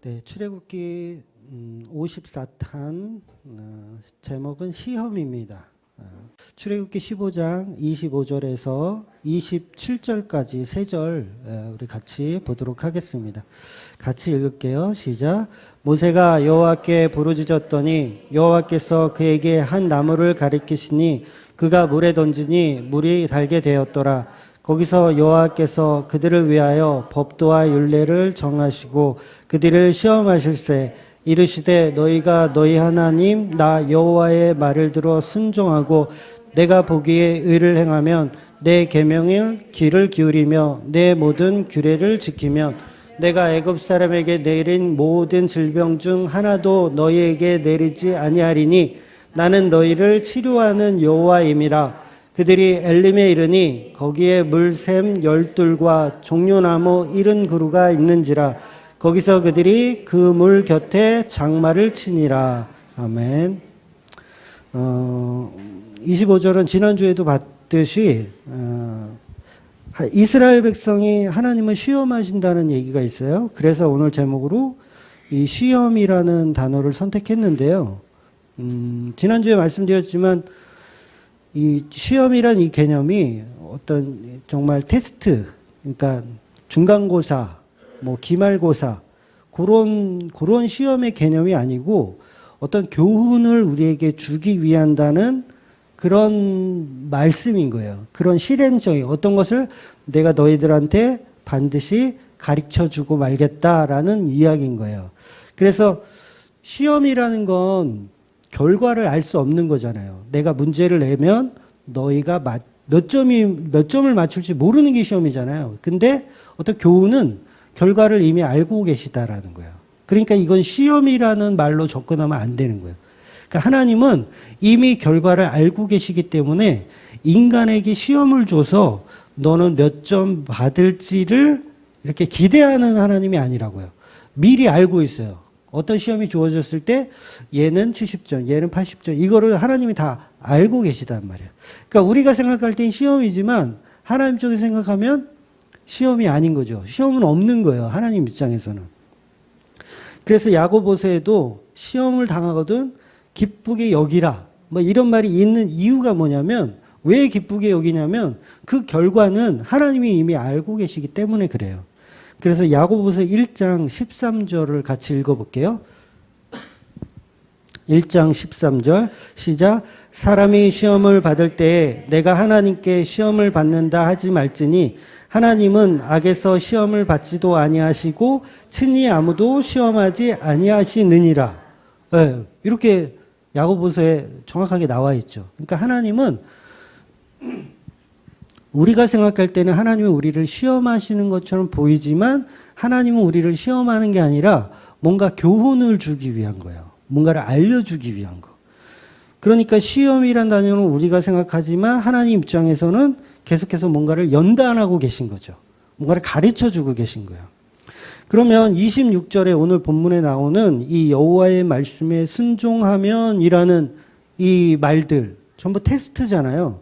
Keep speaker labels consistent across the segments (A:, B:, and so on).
A: 네, 출애굽기 54탄 제목은 시험입니다. 출애굽기 15장 25절에서 27절까지 3절 우리 같이 보도록 하겠습니다. 같이 읽을게요. 시작. 모세가 여호와께 부르짖었더니 여호와께서 그에게 한 나무를 가리키시니 그가 물에 던지니 물이 달게 되었더라. 거기서 여호와께서 그들을 위하여 법도와 율례를 정하시고 그들을 시험하실세 이르시되 너희가 너희 하나님 나 여호와의 말을 들어 순종하고 내가 보기에 의를 행하면 내 계명을 귀를 기울이며 내 모든 규례를 지키면 내가 애굽 사람에게 내린 모든 질병 중 하나도 너희에게 내리지 아니하리니 나는 너희를 치료하는 여호와임이라. 그들이 엘림에 이르니 거기에 물샘 12과 종려나무 70그루가 있는지라. 거기서 그들이 그 물 곁에 장마를 치니라. 아멘. 25절은 지난주에도 봤듯이 이스라엘 백성이 하나님을 시험하신다는 얘기가 있어요. 그래서 오늘 제목으로 이 시험이라는 단어를 선택했는데요. 지난주에 말씀드렸지만 이 시험이란 이 개념이 어떤 정말 테스트, 그러니까 중간고사, 뭐 기말고사, 그런 시험의 개념이 아니고 어떤 교훈을 우리에게 주기 위한다는 그런 말씀인 거예요. 그런 실행적인 어떤 것을 내가 너희들한테 반드시 가르쳐 주고 말겠다라는 이야기인 거예요. 그래서 시험이라는 건 결과를 알 수 없는 거잖아요. 내가 문제를 내면 너희가 몇 점을 맞출지 모르는 게 시험이잖아요. 근데 어떤 교훈은 결과를 이미 알고 계시다라는 거예요. 그러니까 이건 시험이라는 말로 접근하면 안 되는 거예요. 그러니까 하나님은 이미 결과를 알고 계시기 때문에 인간에게 시험을 줘서 너는 몇 점 받을지를 이렇게 기대하는 하나님이 아니라고요. 미리 알고 있어요. 어떤 시험이 주어졌을 때 얘는 70점, 얘는 80점 이거를 하나님이 다 알고 계시단 말이에요. 그러니까 우리가 생각할 땐 시험이지만 하나님 쪽에서 생각하면 시험이 아닌 거죠. 시험은 없는 거예요. 하나님 입장에서는. 그래서 야고보서에도 시험을 당하거든 기쁘게 여기라. 뭐 이런 말이 있는 이유가 뭐냐면 왜 기쁘게 여기냐면 그 결과는 하나님이 이미 알고 계시기 때문에 그래요. 그래서 야고보서 1장 13절을 같이 읽어볼게요. 1장 13절 시작. 사람이 시험을 받을 때에 내가 하나님께 시험을 받는다 하지 말지니 하나님은 악에서 시험을 받지도 아니하시고 친히 아무도 시험하지 아니하시느니라. 네, 이렇게 야고보서에 정확하게 나와 있죠. 그러니까 하나님은 우리가 생각할 때는 하나님은 우리를 시험하시는 것처럼 보이지만 하나님은 우리를 시험하는 게 아니라 뭔가 교훈을 주기 위한 거예요. 뭔가를 알려주기 위한 거. 그러니까 시험이란 단어는 우리가 생각하지만 하나님 입장에서는 계속해서 뭔가를 연단하고 계신 거죠. 뭔가를 가르쳐주고 계신 거예요. 그러면 26절에 오늘 본문에 나오는 이 여호와의 말씀에 순종하면이라는 이 말들 전부 테스트잖아요.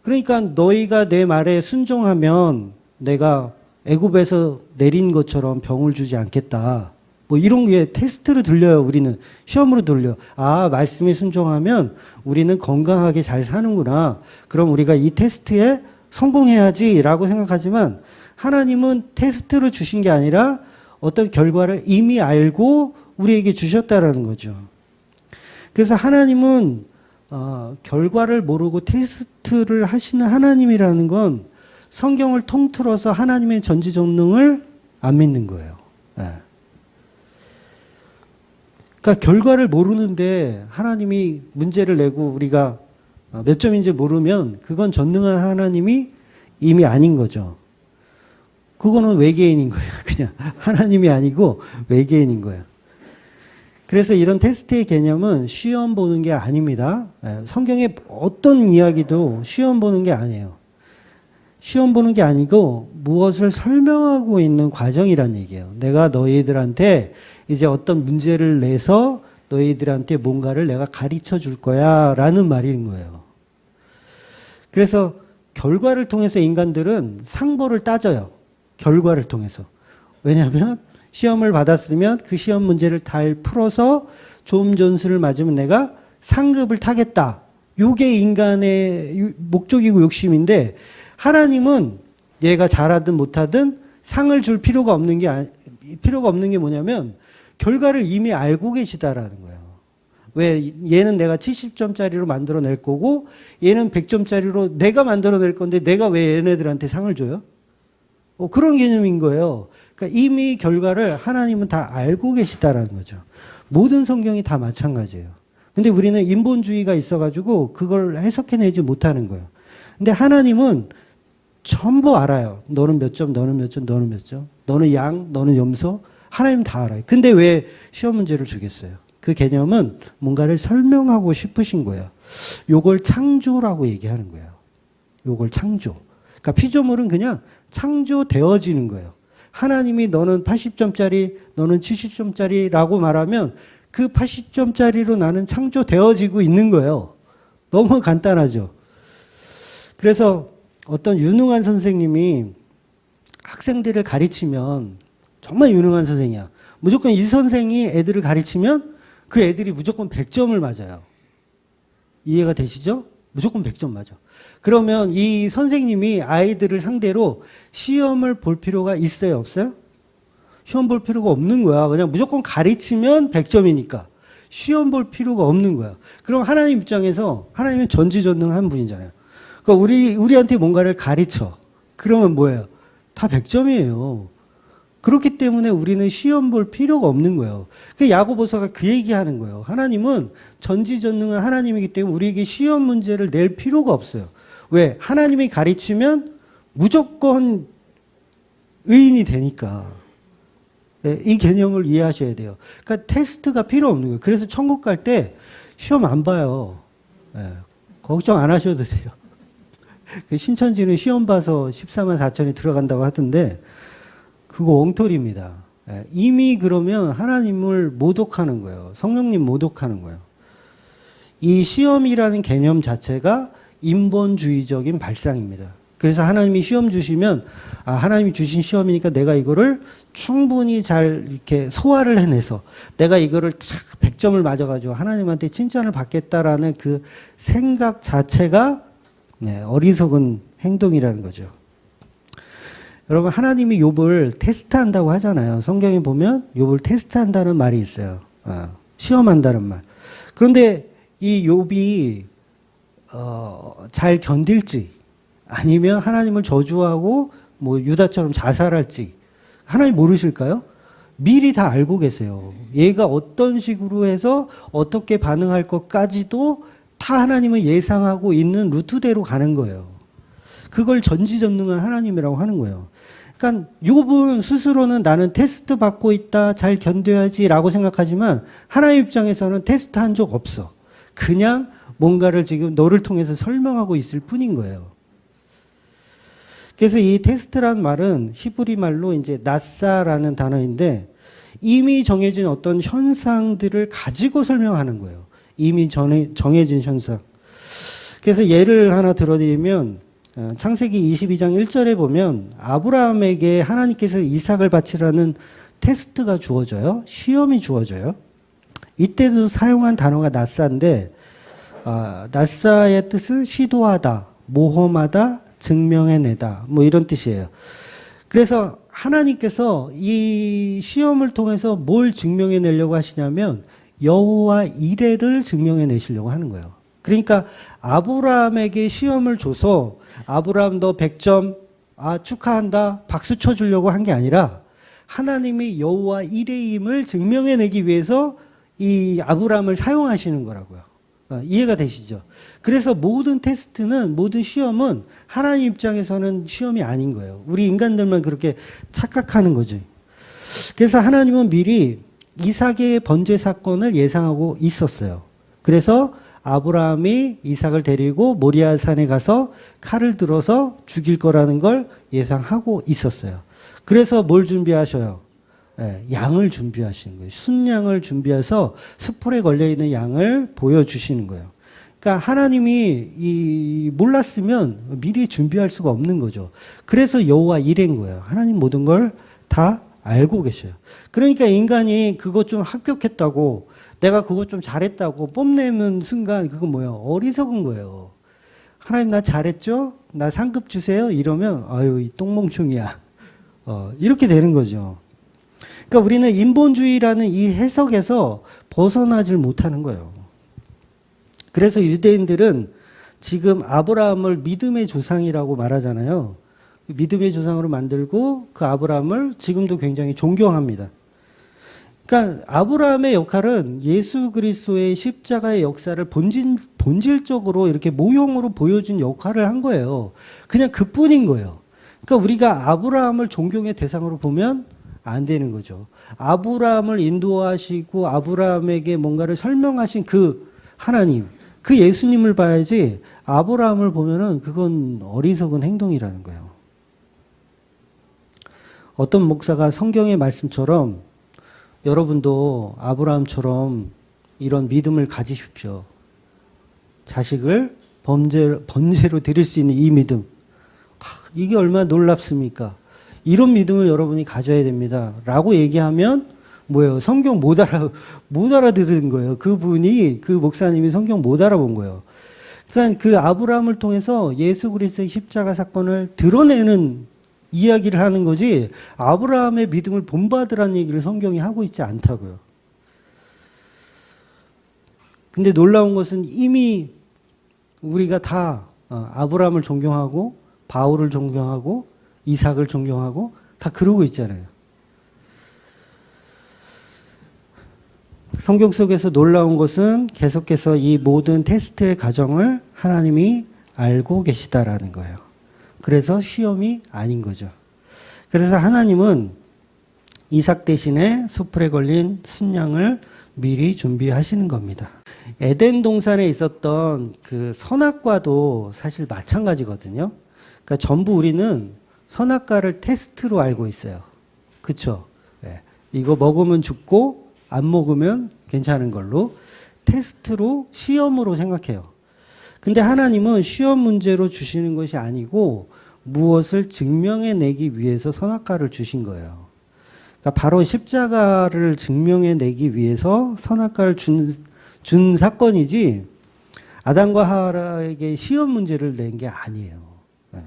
A: 그러니까 너희가 내 말에 순종하면 내가 애굽에서 내린 것처럼 병을 주지 않겠다. 뭐 이런 게 테스트로 들려요. 우리는 시험으로 들려. 아, 말씀에 순종하면 우리는 건강하게 잘 사는구나. 그럼 우리가 이 테스트에 성공해야지라고 생각하지만 하나님은 테스트로 주신 게 아니라 어떤 결과를 이미 알고 우리에게 주셨다라는 거죠. 그래서 하나님은 결과를 모르고 테스트를 하시는 하나님이라는 건 성경을 통틀어서 하나님의 전지전능을 안 믿는 거예요. 네. 그러니까 결과를 모르는데 하나님이 문제를 내고 우리가 몇 점인지 모르면 그건 전능한 하나님이 이미 아닌 거죠. 그거는 외계인인 거예요. 그냥 하나님이 아니고 외계인인 거예요. 그래서 이런 테스트의 개념은 시험 보는 게 아닙니다. 성경의 어떤 이야기도 시험 보는 게 아니에요. 시험 보는 게 아니고 무엇을 설명하고 있는 과정이란 얘기예요. 내가 너희들한테 이제 어떤 문제를 내서 너희들한테 뭔가를 내가 가르쳐 줄 거야 라는 말인 거예요. 그래서 결과를 통해서 인간들은 상보를 따져요. 결과를 통해서. 왜냐하면 시험을 받았으면 그 시험 문제를 잘 풀어서 좋은 점수를 맞으면 내가 상급을 타겠다. 요게 인간의 목적이고 욕심인데 하나님은 얘가 잘하든 못하든 상을 줄 필요가 없는 게 뭐냐면 결과를 이미 알고 계시다라는 거예요. 왜 얘는 내가 70점짜리로 만들어낼 거고 얘는 100점짜리로 내가 만들어낼 건데 내가 왜 얘네들한테 상을 줘요? 그런 개념인 거예요. 그러니까 이미 결과를 하나님은 다 알고 계시다라는 거죠. 모든 성경이 다 마찬가지예요. 근데 우리는 인본주의가 있어가지고 그걸 해석해내지 못하는 거예요. 근데 하나님은 전부 알아요. 너는 몇 점, 너는 몇 점, 너는 몇 점. 너는 양, 너는 염소. 하나님 다 알아요. 근데 왜 시험 문제를 주겠어요? 그 개념은 뭔가를 설명하고 싶으신 거예요. 요걸 창조라고 얘기하는 거예요. 요걸 창조. 그러니까 피조물은 그냥 창조되어지는 거예요. 하나님이 너는 80점짜리, 너는 70점짜리라고 말하면 그 80점짜리로 나는 창조되어지고 있는 거예요. 너무 간단하죠. 그래서 어떤 유능한 선생님이 학생들을 가르치면 정말 유능한 선생이야. 무조건 이 선생이 애들을 가르치면 그 애들이 무조건 100점을 맞아요. 이해가 되시죠? 무조건 100점 맞아. 그러면 이 선생님이 아이들을 상대로 시험을 볼 필요가 있어요? 없어요? 시험 볼 필요가 없는 거야. 그냥 무조건 가르치면 100점이니까. 시험 볼 필요가 없는 거야. 그럼 하나님 입장에서 하나님은 전지전능한 분이잖아요. 그러니까 우리한테 뭔가를 가르쳐. 그러면 뭐예요? 다 100점이에요. 그렇기 때문에 우리는 시험 볼 필요가 없는 거예요. 그 야고보서가 그 얘기하는 거예요. 하나님은 전지전능한 하나님이기 때문에 우리에게 시험 문제를 낼 필요가 없어요. 왜? 하나님이 가르치면 무조건 의인이 되니까. 이 개념을 이해하셔야 돼요. 그러니까 테스트가 필요 없는 거예요. 그래서 천국 갈 때 시험 안 봐요. 걱정 안 하셔도 돼요. 신천지는 시험 봐서 14만 4천이 들어간다고 하던데 그거 엉터리입니다. 이미 그러면 하나님을 모독하는 거예요. 성령님 모독하는 거예요. 이 시험이라는 개념 자체가 인본주의적인 발상입니다. 그래서 하나님이 시험 주시면 하나님이 주신 시험이니까 내가 이거를 충분히 잘 이렇게 소화를 해내서 내가 이거를 100점을 맞아가지고 하나님한테 칭찬을 받겠다라는 그 생각 자체가 어리석은 행동이라는 거죠. 여러분 하나님이 욥을 테스트한다고 하잖아요. 성경에 보면 욥을 테스트한다는 말이 있어요. 시험한다는 말. 그런데 이 욥이 잘 견딜지 아니면 하나님을 저주하고 뭐 유다처럼 자살할지 하나님 모르실까요? 미리 다 알고 계세요. 얘가 어떤 식으로 해서 어떻게 반응할 것까지도 다 하나님은 예상하고 있는 루트대로 가는 거예요. 그걸 전지전능한 하나님이라고 하는 거예요. 그러니까 욥은 스스로는 나는 테스트 받고 있다, 잘 견뎌야지라고 생각하지만 하나님 입장에서는 테스트 한 적 없어. 그냥 뭔가를 지금 너를 통해서 설명하고 있을 뿐인 거예요. 그래서 이 테스트란 말은 히브리 말로 이제 나사라는 단어인데 이미 정해진 어떤 현상들을 가지고 설명하는 거예요. 이미 정해진 현상. 그래서 예를 하나 들어드리면 창세기 22장 1절에 보면 아브라함에게 하나님께서 이삭을 바치라는 테스트가 주어져요. 시험이 주어져요. 이때도 사용한 단어가 나사인데 나사의 뜻은 시도하다, 모험하다, 증명해내다 뭐 이런 뜻이에요. 그래서 하나님께서 이 시험을 통해서 뭘 증명해내려고 하시냐면 여호와 이레를 증명해내시려고 하는 거예요. 그러니까 아브라함에게 시험을 줘서 아브라함 너 100점 축하한다 박수 쳐주려고 한 게 아니라 하나님이 여호와 이레임을 증명해내기 위해서 이 아브라함을 사용하시는 거라고요. 이해가 되시죠? 그래서 모든 테스트는 모든 시험은 하나님 입장에서는 시험이 아닌 거예요. 우리 인간들만 그렇게 착각하는 거지. 그래서 하나님은 미리 이삭의 번제 사건을 예상하고 있었어요. 그래서 아브라함이 이삭을 데리고 모리아산에 가서 칼을 들어서 죽일 거라는 걸 예상하고 있었어요. 그래서 뭘 준비하셔요? 양을 준비하시는 거예요. 순양을 준비해서 수풀에 걸려있는 양을 보여주시는 거예요. 그러니까 하나님이 몰랐으면 미리 준비할 수가 없는 거죠. 그래서 여호와 이레인 거예요. 하나님 모든 걸 다 알고 계셔요. 그러니까 인간이 그거 좀 합격했다고 내가 그거 좀 잘했다고 뽐내는 순간 그건 뭐예요? 어리석은 거예요. 하나님 나 잘했죠? 나 상급 주세요? 이러면 아유 이 똥멍충이야. 이렇게 되는 거죠. 그러니까 우리는 인본주의라는 이 해석에서 벗어나질 못하는 거예요. 그래서 유대인들은 지금 아브라함을 믿음의 조상이라고 말하잖아요. 믿음의 조상으로 만들고 그 아브라함을 지금도 굉장히 존경합니다. 그러니까 아브라함의 역할은 예수 그리스도의 십자가의 역사를 본질적으로 이렇게 모형으로 보여준 역할을 한 거예요. 그냥 그뿐인 거예요. 그러니까 우리가 아브라함을 존경의 대상으로 보면 안 되는 거죠. 아브라함을 인도하시고 아브라함에게 뭔가를 설명하신 그 하나님, 그 예수님을 봐야지 아브라함을 보면은 그건 어리석은 행동이라는 거예요. 어떤 목사가 성경의 말씀처럼 여러분도 아브라함처럼 이런 믿음을 가지십시오. 자식을 번제로 드릴 수 있는 이 믿음. 이게 얼마나 놀랍습니까? 이런 믿음을 여러분이 가져야 됩니다. 라고 얘기하면 뭐예요? 성경 못 알아들은 거예요. 그분이, 그 목사님이 성경 못 알아본 거예요. 그러니까 그 아브라함을 통해서 예수 그리스도의 십자가 사건을 드러내는 이야기를 하는 거지 아브라함의 믿음을 본받으라는 얘기를 성경이 하고 있지 않다고요. 근데 놀라운 것은 이미 우리가 다 아브라함을 존경하고 바울을 존경하고 이삭을 존경하고 다 그러고 있잖아요. 성경 속에서 놀라운 것은 계속해서 이 모든 테스트의 과정을 하나님이 알고 계시다라는 거예요. 그래서 시험이 아닌 거죠. 그래서 하나님은 이삭 대신에 수풀에 걸린 순양을 미리 준비하시는 겁니다. 에덴 동산에 있었던 그 선악과도 사실 마찬가지거든요. 그러니까 전부 우리는 선악과를 테스트로 알고 있어요. 그렇죠? 네. 이거 먹으면 죽고 안 먹으면 괜찮은 걸로 테스트로 시험으로 생각해요. 근데 하나님은 시험 문제로 주시는 것이 아니고 무엇을 증명해내기 위해서 선악과를 주신 거예요. 그러니까 바로 십자가를 증명해내기 위해서 선악과를 준 사건이지 아담과 하와에게 시험 문제를 낸 게 아니에요. 네.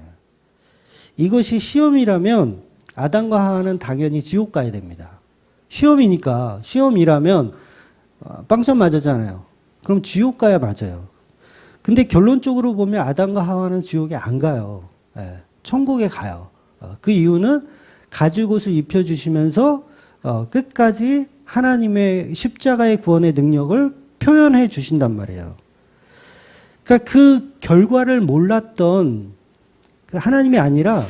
A: 이것이 시험이라면 아담과 하와는 당연히 지옥 가야 됩니다. 시험이니까 시험이라면 빵점 맞았잖아요. 그럼 지옥 가야 맞아요. 근데 결론적으로 보면 아담과 하와는 지옥에 안 가요. 예, 천국에 가요. 그 이유는 가죽옷을 입혀주시면서 끝까지 하나님의 십자가의 구원의 능력을 표현해 주신단 말이에요. 그러니까 그 결과를 몰랐던 하나님이 아니라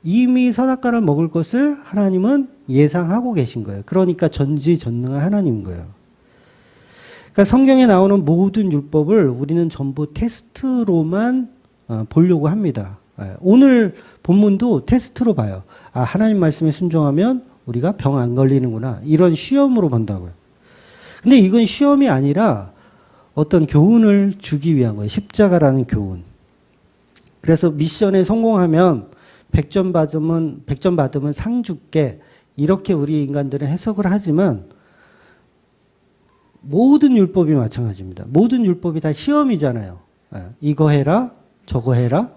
A: 이미 선악과를 먹을 것을 하나님은 예상하고 계신 거예요. 그러니까 전지전능한 하나님인 거예요. 그러니까 성경에 나오는 모든 율법을 우리는 전부 테스트로만 보려고 합니다. 오늘 본문도 테스트로 봐요. 아, 하나님 말씀에 순종하면 우리가 병 안 걸리는구나. 이런 시험으로 본다고요. 근데 이건 시험이 아니라 어떤 교훈을 주기 위한 거예요. 십자가라는 교훈. 그래서 미션에 성공하면 100점 받으면 상 줄게. 이렇게 우리 인간들은 해석을 하지만 모든 율법이 마찬가지입니다. 모든 율법이 다 시험이잖아요. 이거 해라, 저거 해라.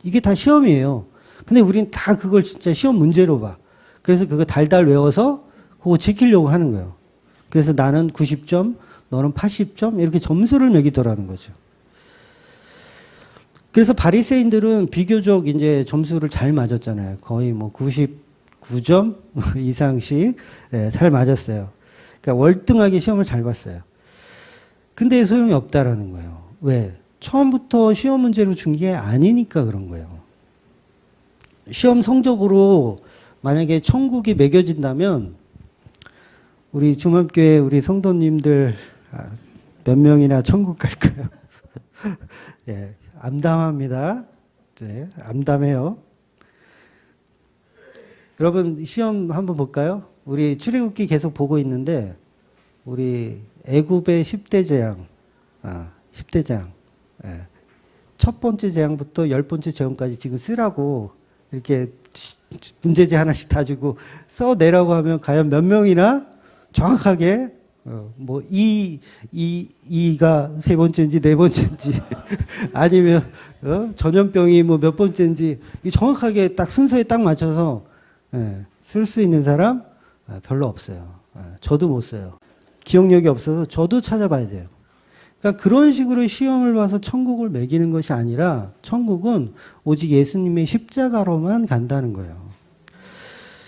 A: 이게 다 시험이에요. 근데 우린 다 그걸 진짜 시험 문제로 봐. 그래서 그거 달달 외워서 그거 지키려고 하는 거예요. 그래서 나는 90점, 너는 80점 이렇게 점수를 매기더라는 거죠. 그래서 바리새인들은 비교적 이제 점수를 잘 맞았잖아요. 거의 뭐 99점 이상씩 잘 맞았어요. 그러니까 월등하게 시험을 잘 봤어요. 근데 소용이 없다라는 거예요. 왜? 처음부터 시험 문제로 준 게 아니니까 그런 거예요. 시험 성적으로 만약에 천국이 매겨진다면 우리 중암교회 우리 성도님들 몇 명이나 천국 갈까요? 예, 암담합니다. 네, 암담해요. 여러분 시험 한번 볼까요? 우리 출애굽기 계속 보고 있는데 우리 애굽의 10대 재앙, 10대 재앙, 첫 번째 재앙부터 10번째 재앙까지 지금 쓰라고 이렇게 문제지 하나씩 다 주고 써내라고 하면 과연 몇 명이나 정확하게 뭐 이가 세 번째인지 네 번째인지 아니면 전염병이 뭐 몇 번째인지 이 정확하게 딱 순서에 딱 맞춰서 쓸 수 있는 사람 별로 없어요. 저도 못 써요. 기억력이 없어서 저도 찾아봐야 돼요. 그러니까 그런 식으로 시험을 봐서 천국을 매기는 것이 아니라 천국은 오직 예수님의 십자가로만 간다는 거예요.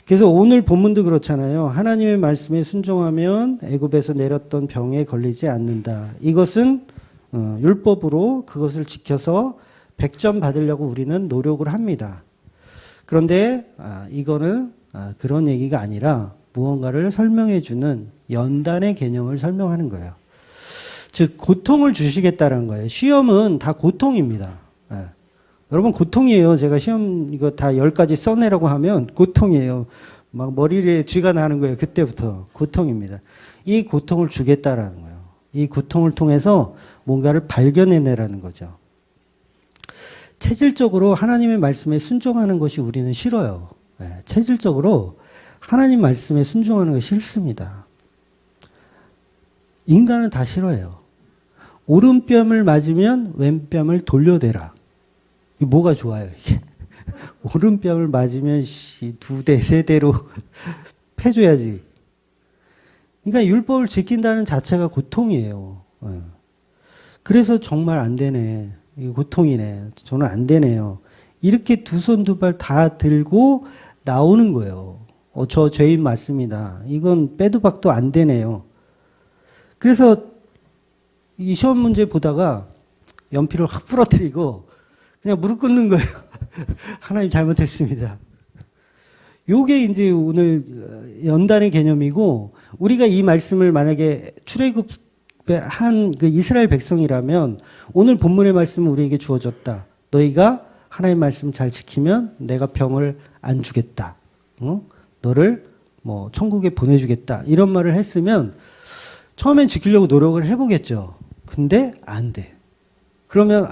A: 그래서 오늘 본문도 그렇잖아요. 하나님의 말씀에 순종하면 애굽에서 내렸던 병에 걸리지 않는다. 이것은 율법으로 그것을 지켜서 100점 받으려고 우리는 노력을 합니다. 그런데 이거는 그런 얘기가 아니라 무언가를 설명해 주는 연단의 개념을 설명하는 거예요. 즉 고통을 주시겠다는 거예요. 시험은 다 고통입니다. 여러분 고통이에요. 제가 시험 이거 다 10가지 써내라고 하면 고통이에요. 막 머리에 쥐가 나는 거예요. 그때부터 고통입니다. 이 고통을 주겠다라는 거예요. 이 고통을 통해서 뭔가를 발견해내라는 거죠. 체질적으로 하나님의 말씀에 순종하는 것이 우리는 싫어요. 체질적으로 하나님 말씀에 순종하는 것이 싫습니다. 인간은 다 싫어해요. 오른뺨을 맞으면 왼뺨을 돌려대라. 뭐가 좋아요, 이게? 오른뺨을 맞으면 두 대, 세 대로 패줘야지. 그러니까 율법을 지킨다는 자체가 고통이에요. 그래서 정말 안 되네. 이거 고통이네. 저는 안 되네요. 이렇게 두 손 두 발 다 들고 나오는 거예요. 저 죄인 맞습니다. 이건 빼도 박도 안 되네요. 그래서 이 시험 문제 보다가 연필을 확 부러뜨리고 그냥 무릎 꿇는 거예요. 하나님 잘못했습니다. 요게 이제 오늘 연단의 개념이고, 우리가 이 말씀을 만약에 출애굽에 한 그 이스라엘 백성이라면 오늘 본문의 말씀은 우리에게 주어졌다. 너희가 하나님 말씀 잘 지키면 내가 병을 안 주겠다. 너를 뭐 천국에 보내주겠다. 이런 말을 했으면 처음엔 지키려고 노력을 해보겠죠. 근데 안 돼. 그러면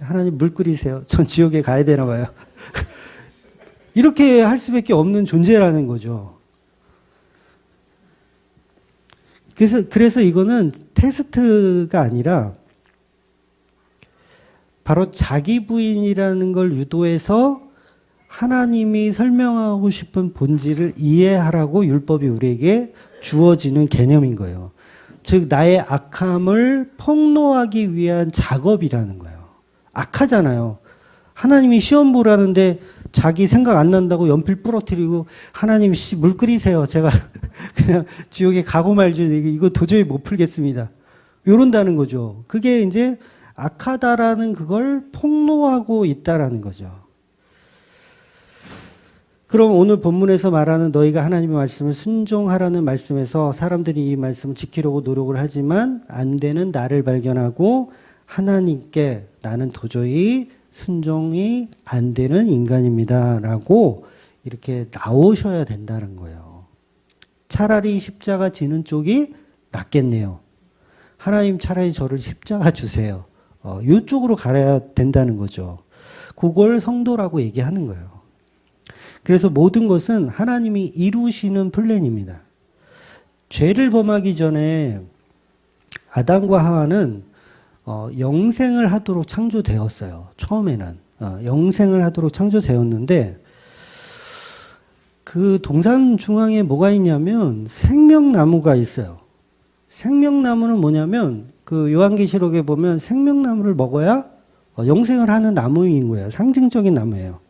A: 하나님 물 끓이세요. 전 지옥에 가야 되나 봐요. 이렇게 할 수밖에 없는 존재라는 거죠. 그래서 이거는 테스트가 아니라 바로 자기 부인이라는 걸 유도해서 하나님이 설명하고 싶은 본질을 이해하라고 율법이 우리에게 주어지는 개념인 거예요. 즉 나의 악함을 폭로하기 위한 작업이라는 거예요. 악하잖아요. 하나님이 시험 보라는데 자기 생각 안 난다고 연필 부러뜨리고 하나님 물 끓이세요. 제가 그냥 지옥에 가고 말죠. 이거 도저히 못 풀겠습니다. 이런다는 거죠. 그게 이제 악하다라는 그걸 폭로하고 있다라는 거죠. 그럼 오늘 본문에서 말하는 너희가 하나님의 말씀을 순종하라는 말씀에서 사람들이 이 말씀을 지키려고 노력을 하지만 안 되는 나를 발견하고 하나님께 나는 도저히 순종이 안 되는 인간입니다. 라고 이렇게 나오셔야 된다는 거예요. 차라리 십자가 지는 쪽이 낫겠네요. 하나님 차라리 저를 십자가 주세요. 이쪽으로 가야 된다는 거죠. 그걸 성도라고 얘기하는 거예요. 그래서 모든 것은 하나님이 이루시는 플랜입니다. 죄를 범하기 전에 아담과 하와는 영생을 하도록 창조되었어요. 처음에는 영생을 하도록 창조되었는데 그 동산 중앙에 뭐가 있냐면 생명나무가 있어요. 생명나무는 뭐냐면 그 요한계시록에 보면 생명나무를 먹어야 영생을 하는 나무인 거예요. 상징적인 나무예요.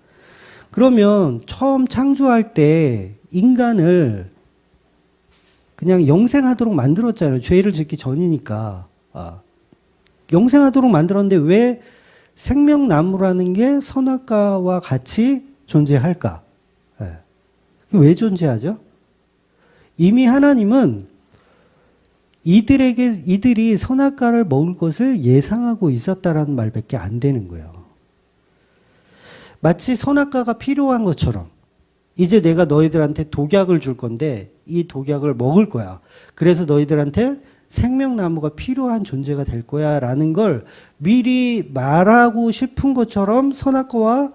A: 그러면 처음 창조할 때 인간을 그냥 영생하도록 만들었잖아요. 죄를 짓기 전이니까. 영생하도록 만들었는데 왜 생명나무라는 게 선악과와 같이 존재할까? 왜 존재하죠? 이미 하나님은 이들이 선악과를 먹을 것을 예상하고 있었다라는 말밖에 안 되는 거예요. 마치 선악과가 필요한 것처럼 이제 내가 너희들한테 독약을 줄 건데 이 독약을 먹을 거야. 그래서 너희들한테 생명나무가 필요한 존재가 될 거야 라는 걸 미리 말하고 싶은 것처럼 선악과와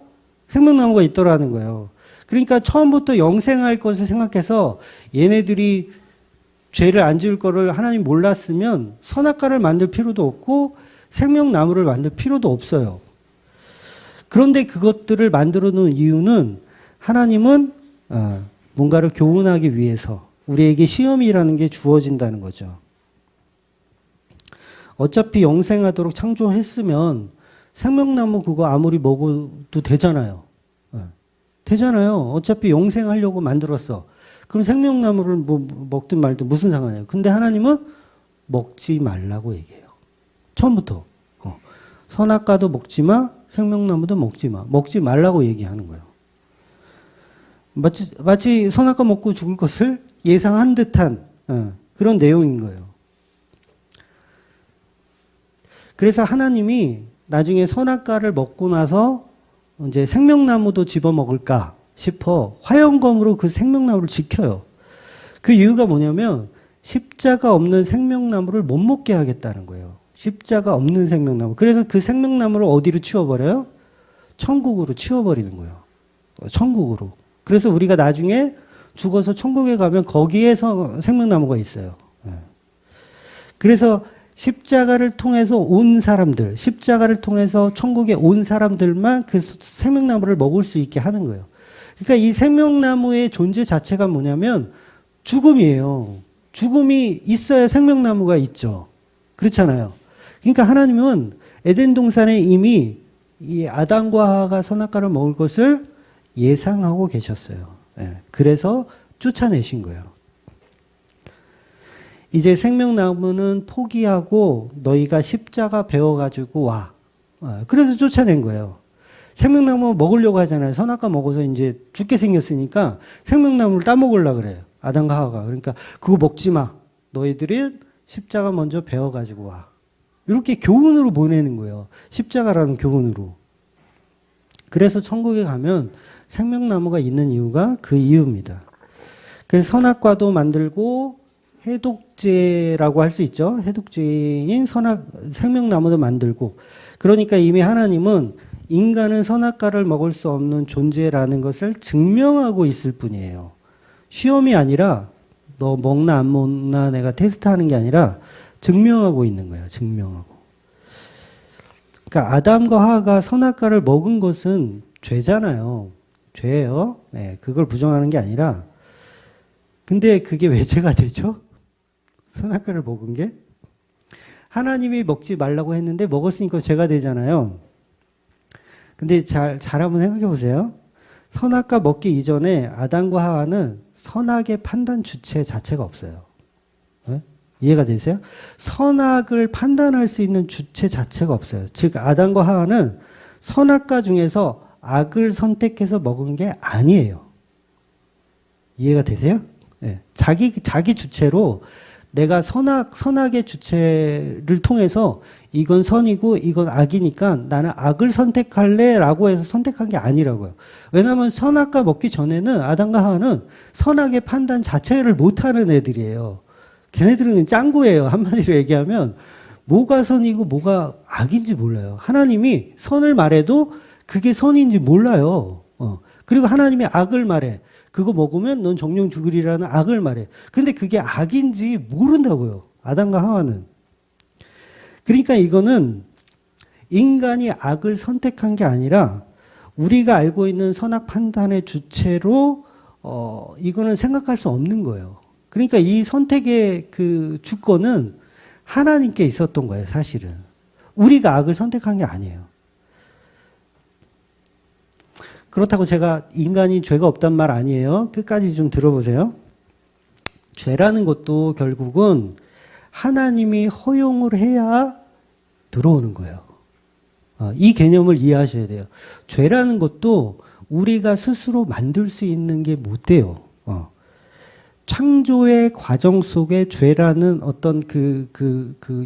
A: 생명나무가 있더라는 거예요. 그러니까 처음부터 영생할 것을 생각해서 얘네들이 죄를 안 지을 거를 하나님 몰랐으면 선악과를 만들 필요도 없고 생명나무를 만들 필요도 없어요. 그런데 그것들을 만들어 놓은 이유는 하나님은 뭔가를 교훈하기 위해서 우리에게 시험이라는 게 주어진다는 거죠. 어차피 영생하도록 창조했으면 생명나무 그거 아무리 먹어도 되잖아요. 되잖아요. 어차피 영생하려고 만들었어. 그럼 생명나무를 뭐 먹든 말든 무슨 상관이에요. 근데 하나님은 먹지 말라고 얘기해요. 처음부터. 선악과도 먹지 마, 생명나무도 먹지 마. 먹지 말라고 얘기하는 거예요. 마치 선악과 먹고 죽을 것을 예상한 듯한 그런 내용인 거예요. 그래서 하나님이 나중에 선악과를 먹고 나서 이제 생명나무도 집어먹을까 싶어 화영검으로 그 생명나무를 지켜요. 그 이유가 뭐냐면 십자가 없는 생명나무를 못 먹게 하겠다는 거예요. 십자가 없는 생명나무. 그래서 그 생명나무를 어디로 치워버려요? 천국으로 치워버리는 거예요. 천국으로. 그래서 우리가 나중에 죽어서 천국에 가면 거기에서 생명나무가 있어요. 그래서 십자가를 통해서 온 사람들, 십자가를 통해서 천국에 온 사람들만 그 생명나무를 먹을 수 있게 하는 거예요. 그러니까 이 생명나무의 존재 자체가 뭐냐면 죽음이에요. 죽음이 있어야 생명나무가 있죠. 그렇잖아요. 그러니까 하나님은 에덴 동산에 이미 이 아담과 하와가 선악과를 먹을 것을 예상하고 계셨어요. 그래서 쫓아내신 거예요. 이제 생명나무는 포기하고 너희가 십자가 베어가지고 와. 그래서 쫓아낸 거예요. 생명나무 먹으려고 하잖아요. 선악과 먹어서 이제 죽게 생겼으니까 생명나무를 따먹으려고 그래요. 아담과 하와가. 그러니까 그거 먹지 마. 너희들이 십자가 먼저 베어가지고 와. 이렇게 교훈으로 보내는 거예요. 십자가라는 교훈으로. 그래서 천국에 가면 생명나무가 있는 이유가 그 이유입니다. 그래서 선악과도 만들고 해독제라고 할 수 있죠. 해독제인 생명나무도 만들고. 그러니까 이미 하나님은 인간은 선악과를 먹을 수 없는 존재라는 것을 증명하고 있을 뿐이에요. 시험이 아니라 너 먹나 안 먹나 내가 테스트하는 게 아니라 증명하고 있는 거예요. 증명하고. 그러니까 아담과 하와가 선악과를 먹은 것은 죄잖아요. 죄예요. 네, 그걸 부정하는 게 아니라 근데 그게 왜 죄가 되죠? 선악과를 먹은 게? 하나님이 먹지 말라고 했는데 먹었으니까 죄가 되잖아요. 근데 잘 한번 생각해 보세요. 선악과 먹기 이전에 아담과 하와는 선악의 판단 주체 자체가 없어요. 네? 이해가 되세요? 선악을 판단할 수 있는 주체 자체가 없어요. 즉 아담과 하와는 선악과 중에서 악을 선택해서 먹은 게 아니에요. 이해가 되세요? 네. 자기 주체로 내가 선악의 주체를 통해서 이건 선이고 이건 악이니까 나는 악을 선택할래 라고 해서 선택한 게 아니라고요. 왜냐하면 선악과 먹기 전에는 아담과 하와는 선악의 판단 자체를 못하는 애들이에요. 걔네들은 짱구예요. 한마디로 얘기하면 뭐가 선이고 뭐가 악인지 몰라요. 하나님이 선을 말해도 그게 선인지 몰라요. 그리고 하나님이 악을 말해. 그거 먹으면 넌 정령 죽으리라는 악을 말해. 근데 그게 악인지 모른다고요. 아담과 하와는. 그러니까 이거는 인간이 악을 선택한 게 아니라 우리가 알고 있는 선악 판단의 주체로 이거는 생각할 수 없는 거예요. 그러니까 이 선택의 그 주권은 하나님께 있었던 거예요, 사실은. 우리가 악을 선택한 게 아니에요. 그렇다고 제가 인간이 죄가 없단 말 아니에요. 끝까지 좀 들어보세요. 죄라는 것도 결국은 하나님이 허용을 해야 들어오는 거예요. 이 개념을 이해하셔야 돼요. 죄라는 것도 우리가 스스로 만들 수 있는 게 못 돼요. 창조의 과정 속에 죄라는 어떤 그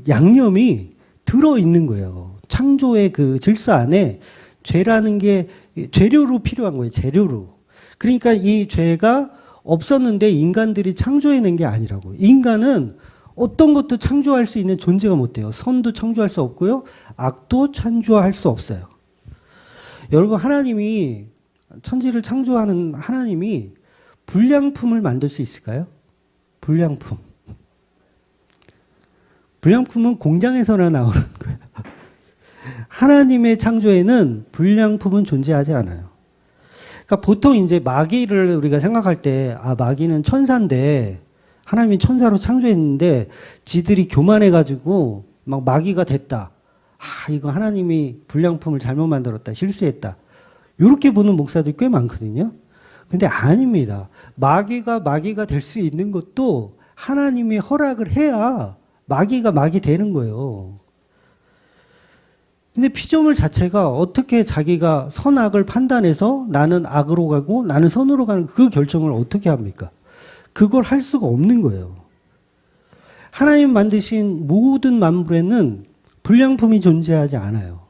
A: 양념이 들어있는 거예요. 창조의 그 질서 안에 죄라는 게 재료로 필요한 거예요. 재료로. 그러니까 이 죄가 없었는데 인간들이 창조해낸 게 아니라고. 인간은 어떤 것도 창조할 수 있는 존재가 못 돼요. 선도 창조할 수 없고요. 악도 창조할 수 없어요. 여러분, 하나님이, 천지를 창조하는 하나님이 불량품을 만들 수 있을까요? 불량품. 불량품은 공장에서나 나오는 거예요. 하나님의 창조에는 불량품은 존재하지 않아요. 그러니까 보통 이제 마귀를 우리가 생각할 때, 아, 마귀는 천사인데, 하나님이 천사로 창조했는데, 지들이 교만해가지고, 막 마귀가 됐다. 아, 이거 하나님이 불량품을 잘못 만들었다. 실수했다. 이렇게 보는 목사들이 꽤 많거든요. 근데 아닙니다. 마귀가 될 수 있는 것도 하나님이 허락을 해야 마귀가 마귀 되는 거예요. 근데 피조물 자체가 어떻게 자기가 선악을 판단해서 나는 악으로 가고 나는 선으로 가는 그 결정을 어떻게 합니까? 그걸 할 수가 없는 거예요. 하나님 만드신 모든 만물에는 불량품이 존재하지 않아요.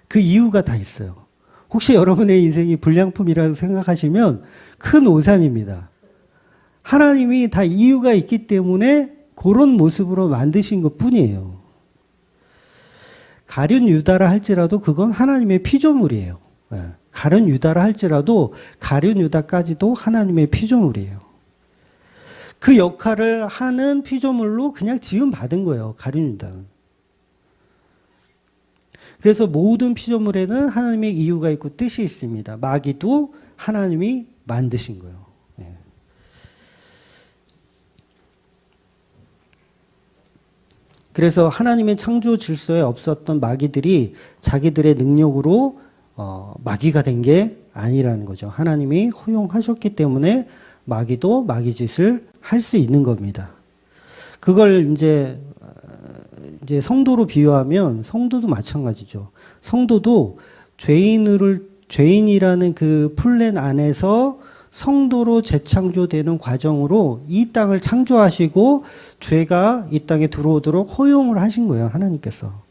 A: 그 이유가 다 있어요. 혹시 여러분의 인생이 불량품이라고 생각하시면 큰 오산입니다. 하나님이 다 이유가 있기 때문에 그런 모습으로 만드신 것 뿐이에요. 가룟 유다라 할지라도 그건 하나님의 피조물이에요. 가룟 유다라 할지라도 가룟 유다까지도 하나님의 피조물이에요. 그 역할을 하는 피조물로 그냥 지음 받은 거예요. 가룟 유다는. 그래서 모든 피조물에는 하나님의 이유가 있고 뜻이 있습니다. 마귀도 하나님이 만드신 거예요. 그래서 하나님의 창조 질서에 없었던 마귀들이 자기들의 능력으로 마귀가 된 게 아니라는 거죠. 하나님이 허용하셨기 때문에 마귀도 마귀 짓을 할 수 있는 겁니다. 그걸 이제 성도로 비유하면 성도도 마찬가지죠. 성도도 죄인이라는 그 플랜 안에서 성도로 재창조되는 과정으로 이 땅을 창조하시고 죄가 이 땅에 들어오도록 허용을 하신 거예요. 하나님께서.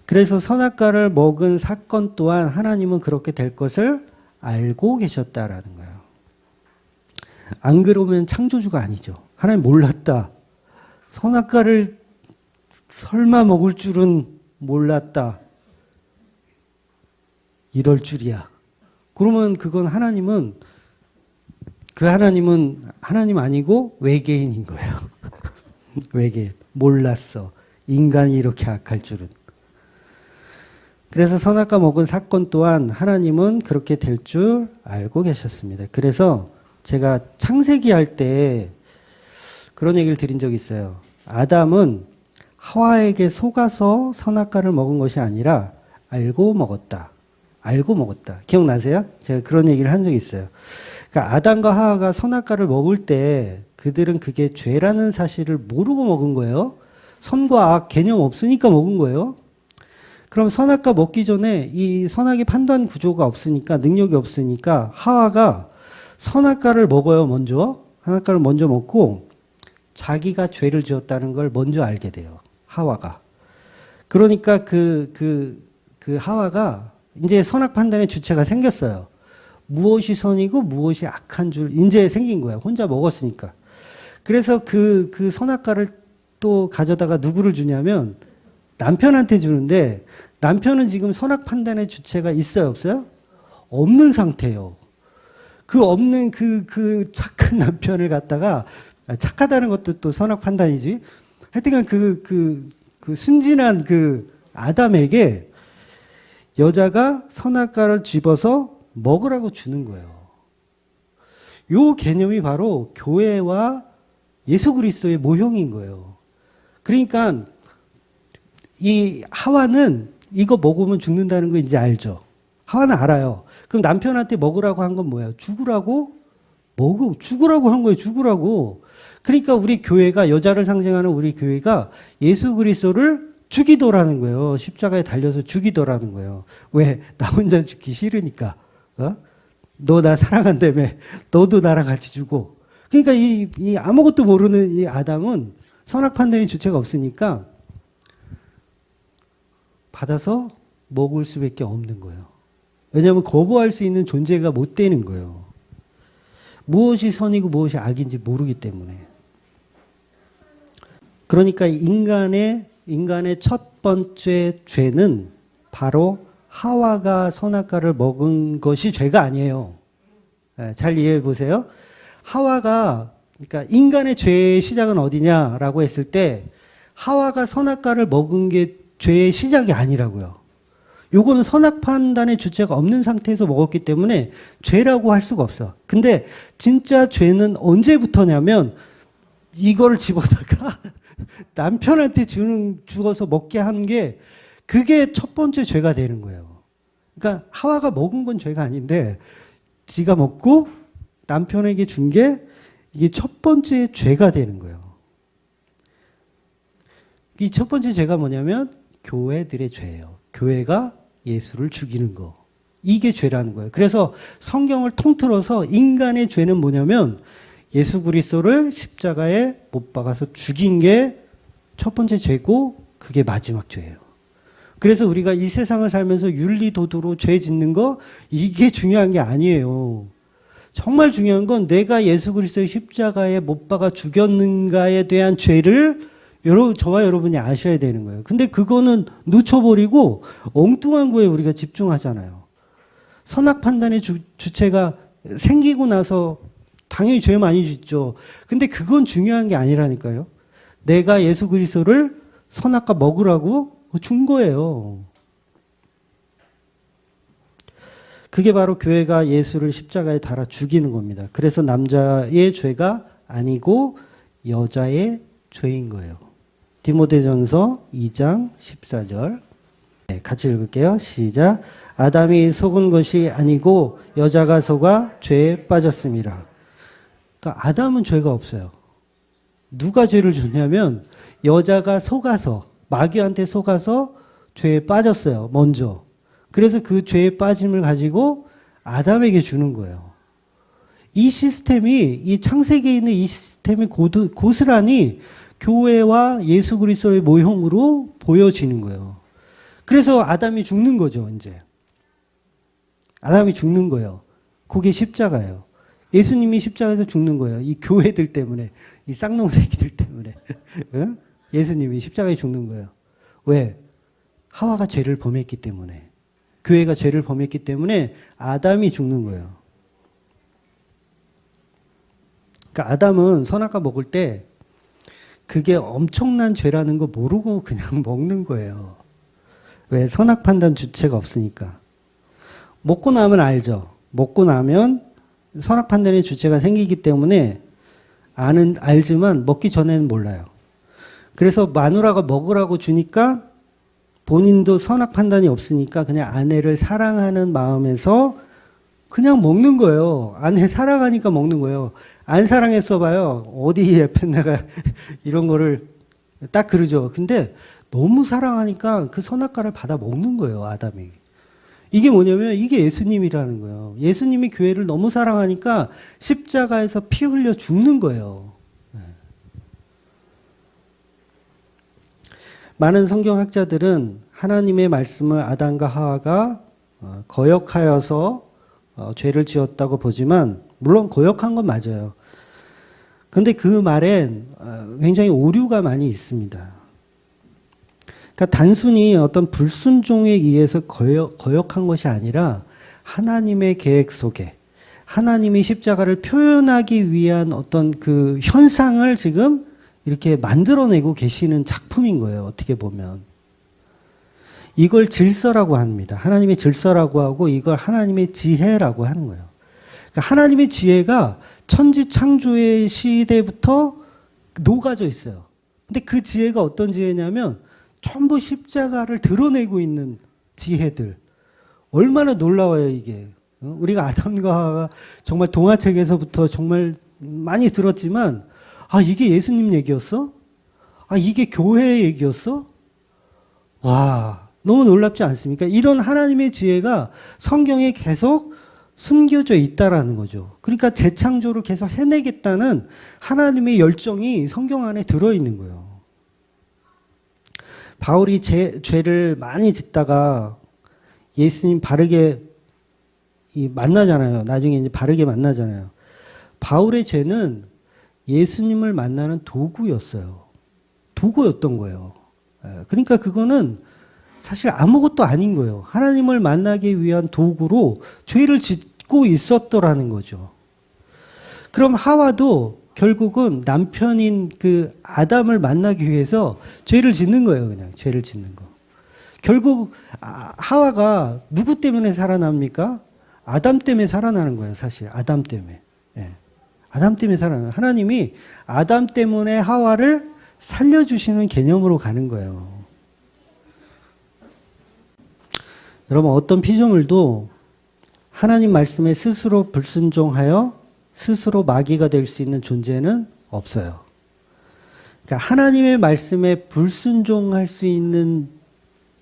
A: 그래서 선악과를 먹은 사건 또한 하나님은 그렇게 될 것을 알고 계셨다라는 거예요. 안 그러면 창조주가 아니죠. 하나님 몰랐다. 선악과를 설마 먹을 줄은 몰랐다. 이럴 줄이야. 그러면 그건 하나님은 하나님 아니고 외계인인 거예요. 외계인. 몰랐어. 인간이 이렇게 악할 줄은. 그래서 선악과 먹은 사건 또한 하나님은 그렇게 될 줄 알고 계셨습니다. 그래서 제가 창세기 할 때 그런 얘기를 드린 적이 있어요. 아담은 하와에게 속아서 선악과를 먹은 것이 아니라 알고 먹었다. 알고 먹었다. 기억나세요? 제가 그런 얘기를 한 적이 있어요. 그러니까 아담과 하와가 선악과를 먹을 때 그들은 그게 죄라는 사실을 모르고 먹은 거예요. 선과 악 개념 없으니까 먹은 거예요. 그럼 선악과 먹기 전에 이 선악의 판단 구조가 없으니까, 능력이 없으니까 하와가 선악과를 먹어요, 먼저. 선악과를 먼저 먹고 자기가 죄를 지었다는 걸 먼저 알게 돼요. 하와가. 그러니까 그 하와가 이제 선악 판단의 주체가 생겼어요. 무엇이 선이고 무엇이 악한 줄 이제 생긴 거예요. 혼자 먹었으니까. 그래서 그 선악과를 또 가져다가 누구를 주냐면 남편한테 주는데 남편은 지금 선악 판단의 주체가 있어요, 없어요? 없는 상태예요. 그 없는 그 착한 남편을 갖다가 착하다는 것도 또 선악 판단이지. 하여튼간 그 순진한 그 아담에게 여자가 선악과를 집어서 먹으라고 주는 거예요. 요 개념이 바로 교회와 예수 그리스도의 모형인 거예요. 그러니까 이 하와는 이거 먹으면 죽는다는 거 이제 알죠. 하와는 알아요. 그럼 남편한테 먹으라고 한 건 뭐예요? 죽으라고 한 거예요. 죽으라고. 그러니까 우리 교회가, 여자를 상징하는 우리 교회가 예수 그리스도를 죽이더라는 거예요. 십자가에 달려서 죽이더라는 거예요. 왜? 나 혼자 죽기 싫으니까. 너 나 사랑한다며. 너도 나랑 같이 죽어. 그러니까 이 아무것도 모르는 이 아담은 선악 판단의 주체가 없으니까 받아서 먹을 수밖에 없는 거예요. 왜냐하면 거부할 수 있는 존재가 못 되는 거예요. 무엇이 선이고 무엇이 악인지 모르기 때문에. 그러니까 인간의 첫 번째 죄는 바로 하와가 선악과를 먹은 것이 죄가 아니에요. 잘 이해해 보세요. 하와가, 그러니까 인간의 죄의 시작은 어디냐라고 했을 때 하와가 선악과를 먹은 게 죄의 시작이 아니라고요. 요거는 선악 판단의 주체가 없는 상태에서 먹었기 때문에 죄라고 할 수가 없어. 근데 진짜 죄는 언제부터냐면 이걸 집어다가 남편한테 주어서 먹게 한 게 그게 첫 번째 죄가 되는 거예요. 그러니까 하와가 먹은 건 죄가 아닌데 지가 먹고 남편에게 준 게 이게 첫 번째 죄가 되는 거예요. 이 첫 번째 죄가 뭐냐면 교회들의 죄예요. 교회가 예수를 죽이는 거. 이게 죄라는 거예요. 그래서 성경을 통틀어서 인간의 죄는 뭐냐면 예수 그리스도를 십자가에 못 박아서 죽인 게 첫 번째 죄고 그게 마지막 죄예요. 그래서 우리가 이 세상을 살면서 윤리도덕으로 죄 짓는 거 이게 중요한 게 아니에요. 정말 중요한 건 내가 예수 그리스도의 십자가에 못 박아 죽였는가에 대한 죄를 저와 여러분이 아셔야 되는 거예요. 근데 그거는 놓쳐버리고 엉뚱한 거에 우리가 집중하잖아요. 선악 판단의 주체가 생기고 나서 당연히 죄 많이 짓죠. 근데 그건 중요한 게 아니라니까요. 내가 예수 그리스도를 선악과 먹으라고 준 거예요. 그게 바로 교회가 예수를 십자가에 달아 죽이는 겁니다. 그래서 남자의 죄가 아니고 여자의 죄인 거예요. 디모데전서 2장 14절. 네, 같이 읽을게요. 시작. 아담이 속은 것이 아니고 여자가 속아 죄에 빠졌습니다. 그러니까 아담은 죄가 없어요. 누가 죄를 졌냐면 여자가 속아서 마귀한테 속아서 죄에 빠졌어요. 먼저. 그래서 그 죄에 빠짐을 가지고 아담에게 주는 거예요. 이 시스템이 이 창세기에 있는 이 시스템이 고스란히 교회와 예수 그리스도의 모형으로 보여지는 거예요. 그래서 아담이 죽는 거죠, 이제. 아담이 죽는 거예요. 그게 십자가예요. 예수님이 십자가에서 죽는 거예요. 이 교회들 때문에, 이 쌍놈새끼들 때문에. 응? 예수님이 십자가에 죽는 거예요. 왜? 하와가 죄를 범했기 때문에. 교회가 죄를 범했기 때문에 아담이 죽는 거예요. 그러니까 아담은 선악과 먹을 때 그게 엄청난 죄라는 거 모르고 그냥 먹는 거예요. 왜? 선악 판단 주체가 없으니까. 먹고 나면 알죠. 먹고 나면 선악 판단의 주체가 생기기 때문에 알지만 먹기 전에는 몰라요. 그래서 마누라가 먹으라고 주니까 본인도 선악 판단이 없으니까 그냥 아내를 사랑하는 마음에서 그냥 먹는 거예요. 아내 사랑하니까 먹는 거예요. 안 사랑했어 봐요. 어디 옆에 내가 이런 거를 딱 그러죠. 근데 너무 사랑하니까 그 선악과를 받아 먹는 거예요, 아담이. 이게 뭐냐면 이게 예수님이라는 거예요. 예수님이 교회를 너무 사랑하니까 십자가에서 피 흘려 죽는 거예요. 많은 성경학자들은 하나님의 말씀을 아담과 하와가 거역하여서 죄를 지었다고 보지만 물론 거역한 건 맞아요. 그런데 그 말엔 굉장히 오류가 많이 있습니다. 그러니까 단순히 어떤 불순종에 의해서 거역한 것이 아니라 하나님의 계획 속에 하나님이 십자가를 표현하기 위한 어떤 그 현상을 지금 이렇게 만들어내고 계시는 작품인 거예요. 어떻게 보면. 이걸 질서라고 합니다. 하나님의 질서라고 하고 이걸 하나님의 지혜라고 하는 거예요. 그러니까 하나님의 지혜가 천지 창조의 시대부터 녹아져 있어요. 근데 그 지혜가 어떤 지혜냐면 전부 십자가를 드러내고 있는 지혜들. 얼마나 놀라워요, 이게. 우리가 아담과 하와가 정말 동화책에서부터 정말 많이 들었지만 이게 예수님 얘기였어? 이게 교회의 얘기였어? 와, 너무 놀랍지 않습니까? 이런 하나님의 지혜가 성경에 계속 숨겨져 있다라는 거죠. 그러니까 재창조를 계속 해내겠다는 하나님의 열정이 성경 안에 들어있는 거예요. 바울이 죄를 많이 짓다가 예수님 바르게 만나잖아요. 나중에 이제 바르게 만나잖아요. 바울의 죄는 예수님을 만나는 도구였어요. 도구였던 거예요. 그러니까 그거는 사실 아무것도 아닌 거예요. 하나님을 만나기 위한 도구로 죄를 짓고 있었더라는 거죠. 그럼 하와도 결국은 남편인 그 아담을 만나기 위해서 죄를 짓는 거예요. 그냥 죄를 짓는 거. 결국 하와가 누구 때문에 살아납니까? 아담 때문에 살아나는 거예요. 사실 아담 때문에. 예. 아담 때문에 살아나는. 하나님이 아담 때문에 하와를 살려주시는 개념으로 가는 거예요. 여러분, 어떤 피조물도 하나님 말씀에 스스로 불순종하여 스스로 마귀가 될 수 있는 존재는 없어요. 그러니까 하나님의 말씀에 불순종할 수 있는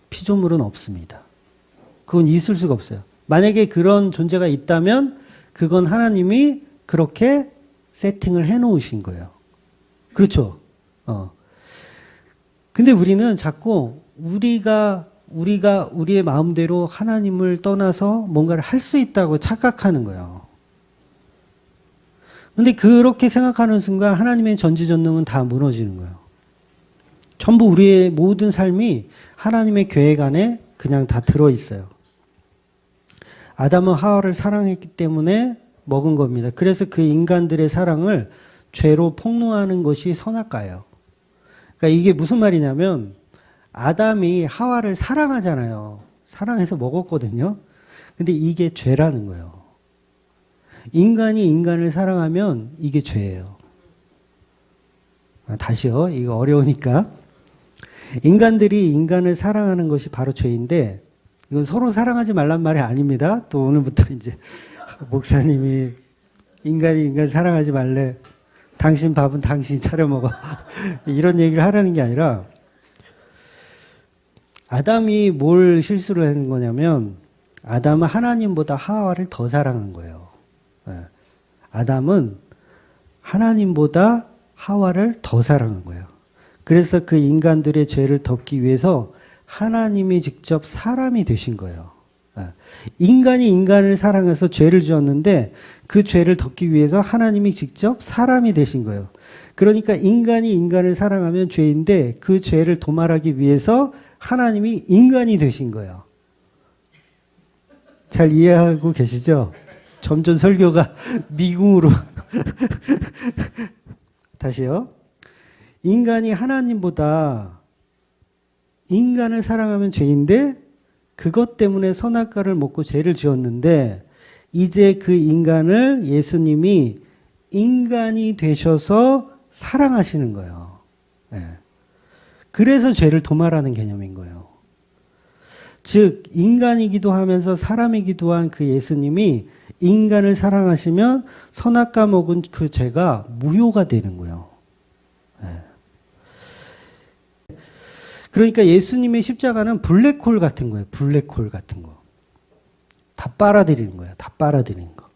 A: 피조물은 없습니다. 그건 있을 수가 없어요. 만약에 그런 존재가 있다면 그건 하나님이 그렇게 세팅을 해 놓으신 거예요. 그렇죠? 근데 우리는 자꾸 우리의 마음대로 하나님을 떠나서 뭔가를 할 수 있다고 착각하는 거예요. 근데 그렇게 생각하는 순간 하나님의 전지전능은 다 무너지는 거예요. 전부 우리의 모든 삶이 하나님의 계획 안에 그냥 다 들어있어요. 아담은 하와를 사랑했기 때문에 먹은 겁니다. 그래서 그 인간들의 사랑을 죄로 폭로하는 것이 선악과예요. 그러니까 이게 무슨 말이냐면 아담이 하와를 사랑하잖아요. 사랑해서 먹었거든요. 근데 이게 죄라는 거예요. 인간이 인간을 사랑하면 이게 죄예요. 다시요. 이거 어려우니까. 인간들이 인간을 사랑하는 것이 바로 죄인데 이건 서로 사랑하지 말란 말이 아닙니다. 또 오늘부터 이제 목사님이 인간이 인간 사랑하지 말래. 당신 밥은 당신이 차려 먹어. 이런 얘기를 하라는 게 아니라 아담이 뭘 실수를 한 거냐면 아담은 하나님보다 하와를 더 사랑한 거예요. 아담은 하나님보다 하와를 더 사랑한 거예요. 그래서 그 인간들의 죄를 덮기 위해서 하나님이 직접 사람이 되신 거예요. 인간이 인간을 사랑해서 죄를 지었는데 그 죄를 덮기 위해서 하나님이 직접 사람이 되신 거예요. 그러니까 인간이 인간을 사랑하면 죄인데 그 죄를 도말하기 위해서 하나님이 인간이 되신 거예요. 잘 이해하고 계시죠? 점점 설교가 미궁으로. 다시요. 인간이 하나님보다 인간을 사랑하면 죄인데 그것 때문에 선악과를 먹고 죄를 지었는데 이제 그 인간을 예수님이 인간이 되셔서 사랑하시는 거예요. 네. 그래서 죄를 도말하는 개념인 거예요. 즉 인간이기도 하면서 사람이기도 한 그 예수님이 인간을 사랑하시면 선악과 먹은 그 죄가 무효가 되는 거예요. 네. 그러니까 예수님의 십자가는 블랙홀 같은 거예요. 블랙홀 같은 거. 다 빨아들이는 거예요. 다 빨아들이는 거.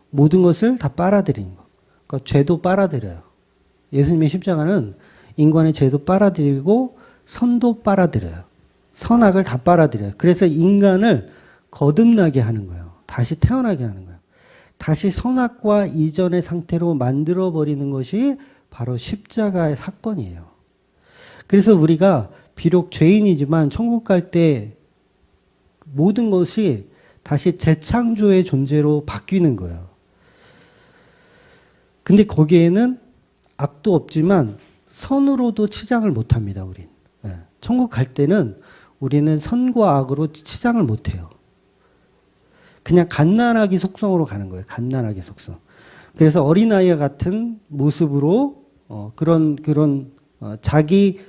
A: 모든 것을 다 빨아들이는 거. 그러니까 죄도 빨아들여요. 예수님의 십자가는 인간의 죄도 빨아들이고 선도 빨아들여요. 선악을 다 빨아들여요. 그래서 인간을 거듭나게 하는 거예요. 다시 태어나게 하는 거예요. 다시 선악과 이전의 상태로 만들어버리는 것이 바로 십자가의 사건이에요. 그래서 우리가 비록 죄인이지만 천국 갈 때 모든 것이 다시 재창조의 존재로 바뀌는 거예요. 근데 거기에는 악도 없지만 선으로도 치장을 못합니다. 우린. 천국 갈 때는 우리는 선과 악으로 치장을 못해요. 그냥 갓난아기 속성으로 가는 거예요. 갓난아기 속성. 그래서 어린아이와 같은 모습으로 자기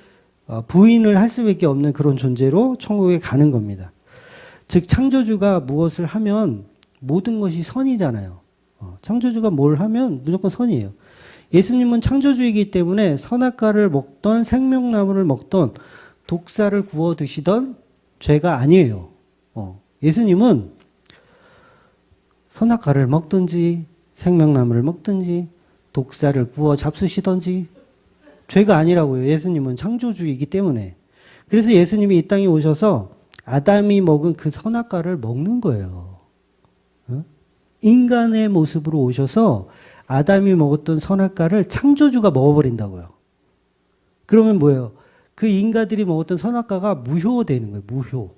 A: 부인을 할 수밖에 없는 그런 존재로 천국에 가는 겁니다. 즉 창조주가 무엇을 하면 모든 것이 선이잖아요. 창조주가 뭘 하면 무조건 선이에요. 예수님은 창조주이기 때문에 선악과를 먹던 생명나무를 먹던 독사를 구워 드시던 죄가 아니에요. 예수님은 선악과를 먹든지 생명나무를 먹든지 독사를 구워 잡수시든지 죄가 아니라고요. 예수님은 창조주이기 때문에. 그래서 예수님이 이 땅에 오셔서 아담이 먹은 그 선악과를 먹는 거예요. 인간의 모습으로 오셔서 아담이 먹었던 선악과를 창조주가 먹어버린다고요. 그러면 뭐예요? 그 인간들이 먹었던 선악과가 무효되는 거예요. 무효.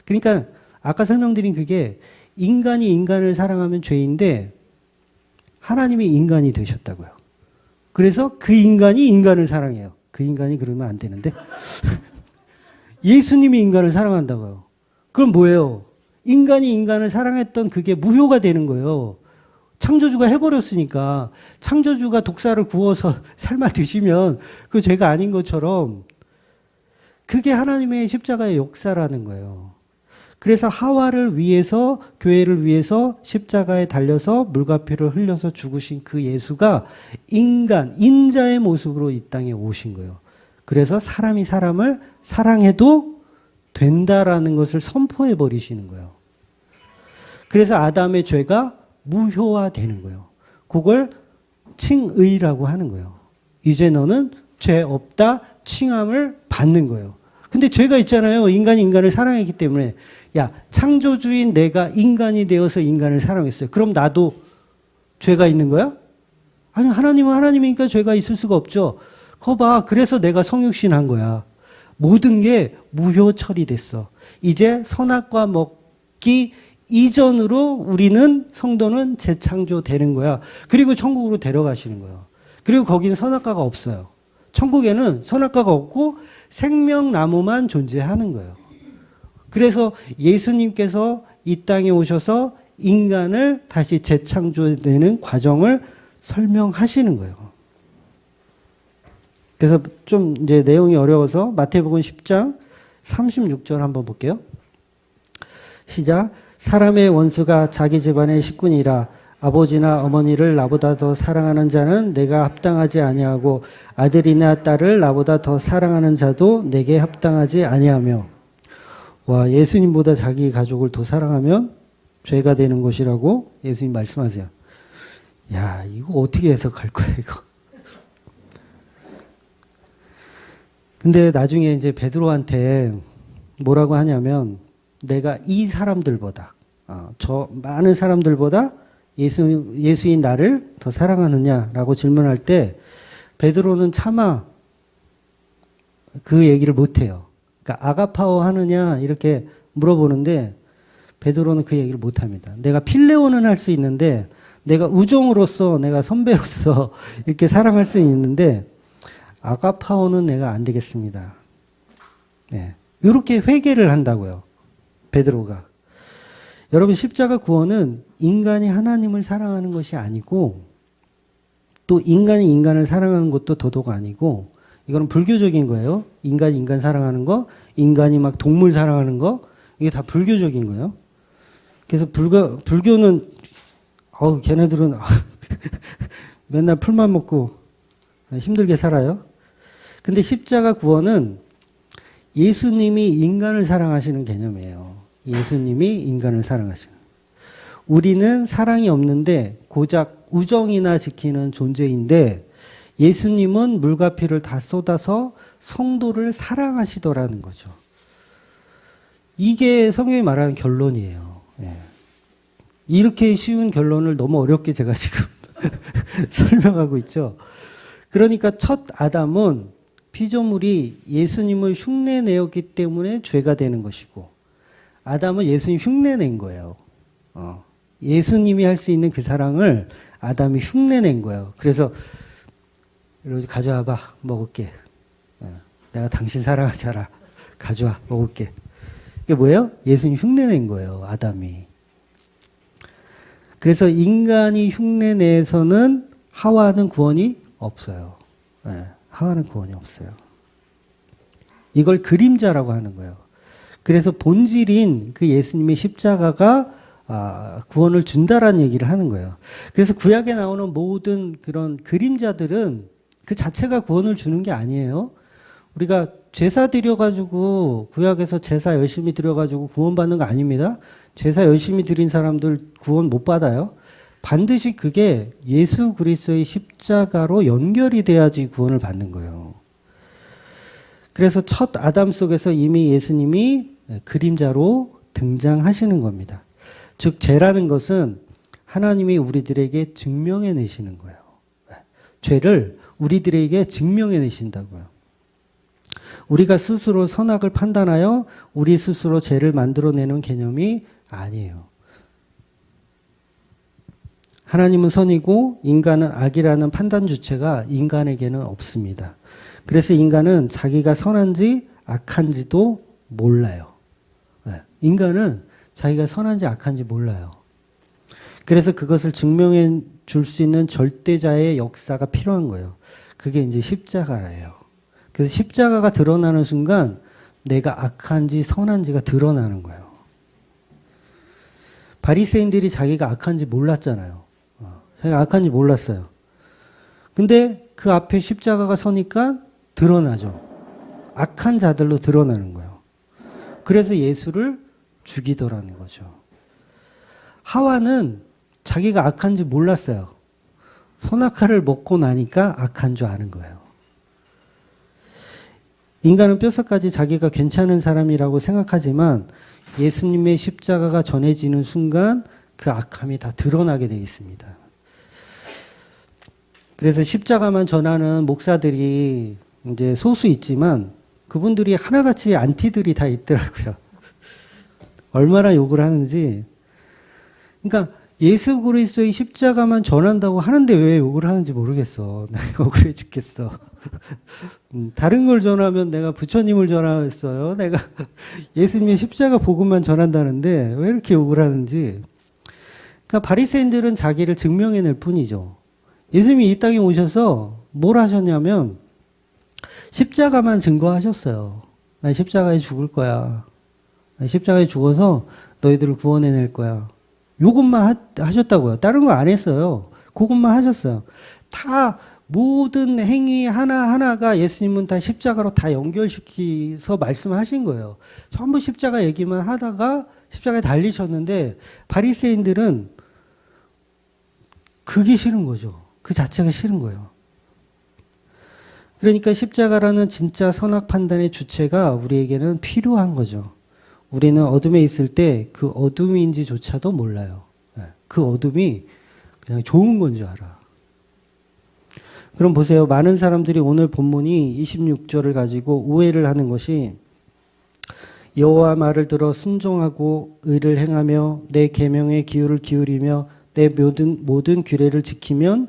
A: 그러니까 아까 설명드린 그게 인간이 인간을 사랑하면 죄인데 하나님이 인간이 되셨다고요. 그래서 그 인간이 인간을 사랑해요. 그 인간이 그러면 안 되는데. 예수님이 인간을 사랑한다고요. 그럼 뭐예요? 인간이 인간을 사랑했던 그게 무효가 되는 거예요. 창조주가 해버렸으니까 창조주가 독사를 구워서 삶아 드시면 그 죄가 아닌 것처럼 그게 하나님의 십자가의 역사라는 거예요. 그래서 하와를 위해서 교회를 위해서 십자가에 달려서 물과 피를 흘려서 죽으신 그 예수가 인간, 인자의 모습으로 이 땅에 오신 거예요. 그래서 사람이 사람을 사랑해도 된다라는 것을 선포해 버리시는 거예요. 그래서 아담의 죄가 무효화되는 거예요. 그걸 칭의라고 하는 거예요. 이제 너는 죄 없다 칭함을 받는 거예요. 근데 죄가 있잖아요. 인간이 인간을 사랑했기 때문에. 야, 창조주인 내가 인간이 되어서 인간을 사랑했어요. 그럼 나도 죄가 있는 거야? 아니, 하나님은 하나님이니까 죄가 있을 수가 없죠. 거 봐. 그래서 내가 성육신 한 거야. 모든 게 무효 처리됐어. 이제 선악과 먹기 이전으로 우리는 성도는 재창조되는 거야. 그리고 천국으로 데려가시는 거예요. 그리고 거기는 선악과가 없어요. 천국에는 선악과가 없고 생명나무만 존재하는 거예요. 그래서 예수님께서 이 땅에 오셔서 인간을 다시 재창조되는 과정을 설명하시는 거예요. 그래서 좀 이제 내용이 어려워서 마태복음 10장 36절 한번 볼게요. 시작. 사람의 원수가 자기 집안의 식군이라 아버지나 어머니를 나보다 더 사랑하는 자는 내가 합당하지 아니하고 아들이나 딸을 나보다 더 사랑하는 자도 내게 합당하지 아니하며. 와, 예수님보다 자기 가족을 더 사랑하면 죄가 되는 것이라고 예수님 말씀하세요. 야, 이거 어떻게 해석할 거야, 이거. 근데 나중에 이제 베드로한테 뭐라고 하냐면 내가 이 사람들보다 저 많은 사람들보다 예수인 나를 더 사랑하느냐라고 질문할 때 베드로는 차마 그 얘기를 못해요. 그러니까 아가파오 하느냐 이렇게 물어보는데 베드로는 그 얘기를 못합니다. 내가 필레오는 할 수 있는데 내가 우종으로서 내가 선배로서 이렇게 사랑할 수 있는데 아가파오는 내가 안 되겠습니다. 네. 이렇게 회개를 한다고요. 베드로가. 여러분 십자가 구원은 인간이 하나님을 사랑하는 것이 아니고 또 인간이 인간을 사랑하는 것도 더더욱 아니고 이거는 불교적인 거예요. 인간이 인간 사랑하는 거, 인간이 막 동물 사랑하는 거 이게 다 불교적인 거예요. 그래서 불교는 걔네들은 맨날 풀만 먹고 힘들게 살아요. 근데 십자가 구원은 예수님이 인간을 사랑하시는 개념이에요. 예수님이 인간을 사랑하시는. 우리는 사랑이 없는데 고작 우정이나 지키는 존재인데 예수님은 물과 피를 다 쏟아서 성도를 사랑하시더라는 거죠. 이게 성경이 말하는 결론이에요. 예. 이렇게 쉬운 결론을 너무 어렵게 제가 지금 설명하고 있죠. 그러니까 첫 아담은 피조물이 예수님을 흉내내었기 때문에 죄가 되는 것이고 아담은 예수님 흉내낸 거예요. 예수님이 할 수 있는 그 사랑을 아담이 흉내낸 거예요. 그래서 이러지 가져와봐 먹을게. 내가 당신 사랑하지 않아. 가져와 먹을게. 이게 뭐예요? 예수님 흉내낸 거예요. 아담이. 그래서 인간이 흉내내서는 하와는 구원이 없어요. 하와는 구원이 없어요. 이걸 그림자라고 하는 거예요. 그래서 본질인 그 예수님의 십자가가 구원을 준다라는 얘기를 하는 거예요. 그래서 구약에 나오는 모든 그런 그림자들은 그 자체가 구원을 주는 게 아니에요. 우리가 제사 드려가지고 구약에서 제사 열심히 드려가지고 구원받는 거 아닙니다. 제사 열심히 드린 사람들 구원 못 받아요. 반드시 그게 예수 그리스도의 십자가로 연결이 돼야지 구원을 받는 거예요. 그래서 첫 아담 속에서 이미 예수님이 그림자로 등장하시는 겁니다. 즉 죄라는 것은 하나님이 우리들에게 증명해 내시는 거예요. 죄를 우리들에게 증명해 내신다고요. 우리가 스스로 선악을 판단하여 우리 스스로 죄를 만들어내는 개념이 아니에요. 하나님은 선이고 인간은 악이라는 판단 주체가 인간에게는 없습니다. 그래서 인간은 자기가 선한지 악한지도 몰라요. 인간은 자기가 선한지 악한지 몰라요. 그래서 그것을 증명해 줄 수 있는 절대자의 역사가 필요한 거예요. 그게 이제 십자가예요. 그래서 십자가가 드러나는 순간 내가 악한지 선한지가 드러나는 거예요. 바리새인들이 자기가 악한지 몰랐잖아요. 자기가 악한지 몰랐어요. 근데 그 앞에 십자가가 서니까 드러나죠. 악한 자들로 드러나는 거예요. 그래서 예수를 죽이더라는 거죠. 하와는 자기가 악한지 몰랐어요. 선악과를 먹고 나니까 악한 줄 아는 거예요. 인간은 뼛속까지 자기가 괜찮은 사람이라고 생각하지만 예수님의 십자가가 전해지는 순간 그 악함이 다 드러나게 되어 있습니다. 그래서 십자가만 전하는 목사들이 이제 소수 있지만 그분들이 하나같이 안티들이 다 있더라고요. 얼마나 욕을 하는지. 그러니까 예수 그리스도의 십자가만 전한다고 하는데 왜 욕을 하는지 모르겠어. 내가 억울해 죽겠어. 다른 걸 전하면 내가 부처님을 전하겠어요. 내가 예수님의 십자가 복음만 전한다는데 왜 이렇게 욕을 하는지. 그러니까 바리새인들은 자기를 증명해낼 뿐이죠. 예수님이 이 땅에 오셔서 뭘 하셨냐면 십자가만 증거하셨어요. 나 십자가에 죽을 거야. 나 십자가에 죽어서 너희들을 구원해낼 거야. 요것만 하셨다고요. 다른 거 안 했어요. 그것만 하셨어요. 다 모든 행위 하나하나가 예수님은 다 십자가로 다 연결시켜서 말씀하신 거예요. 전부 십자가 얘기만 하다가 십자가에 달리셨는데 바리새인들은 그게 싫은 거죠. 그 자체가 싫은 거예요. 그러니까 십자가라는 진짜 선악 판단의 주체가 우리에게는 필요한 거죠. 우리는 어둠에 있을 때 그 어둠인지조차도 몰라요. 그 어둠이 그냥 좋은 건 줄 알아. 그럼 보세요. 많은 사람들이 오늘 본문이 26절을 가지고 오해를 하는 것이 여호와 말을 들어 순종하고 의를 행하며 내 계명에 귀를 기울이며 내 모든 규례를 지키면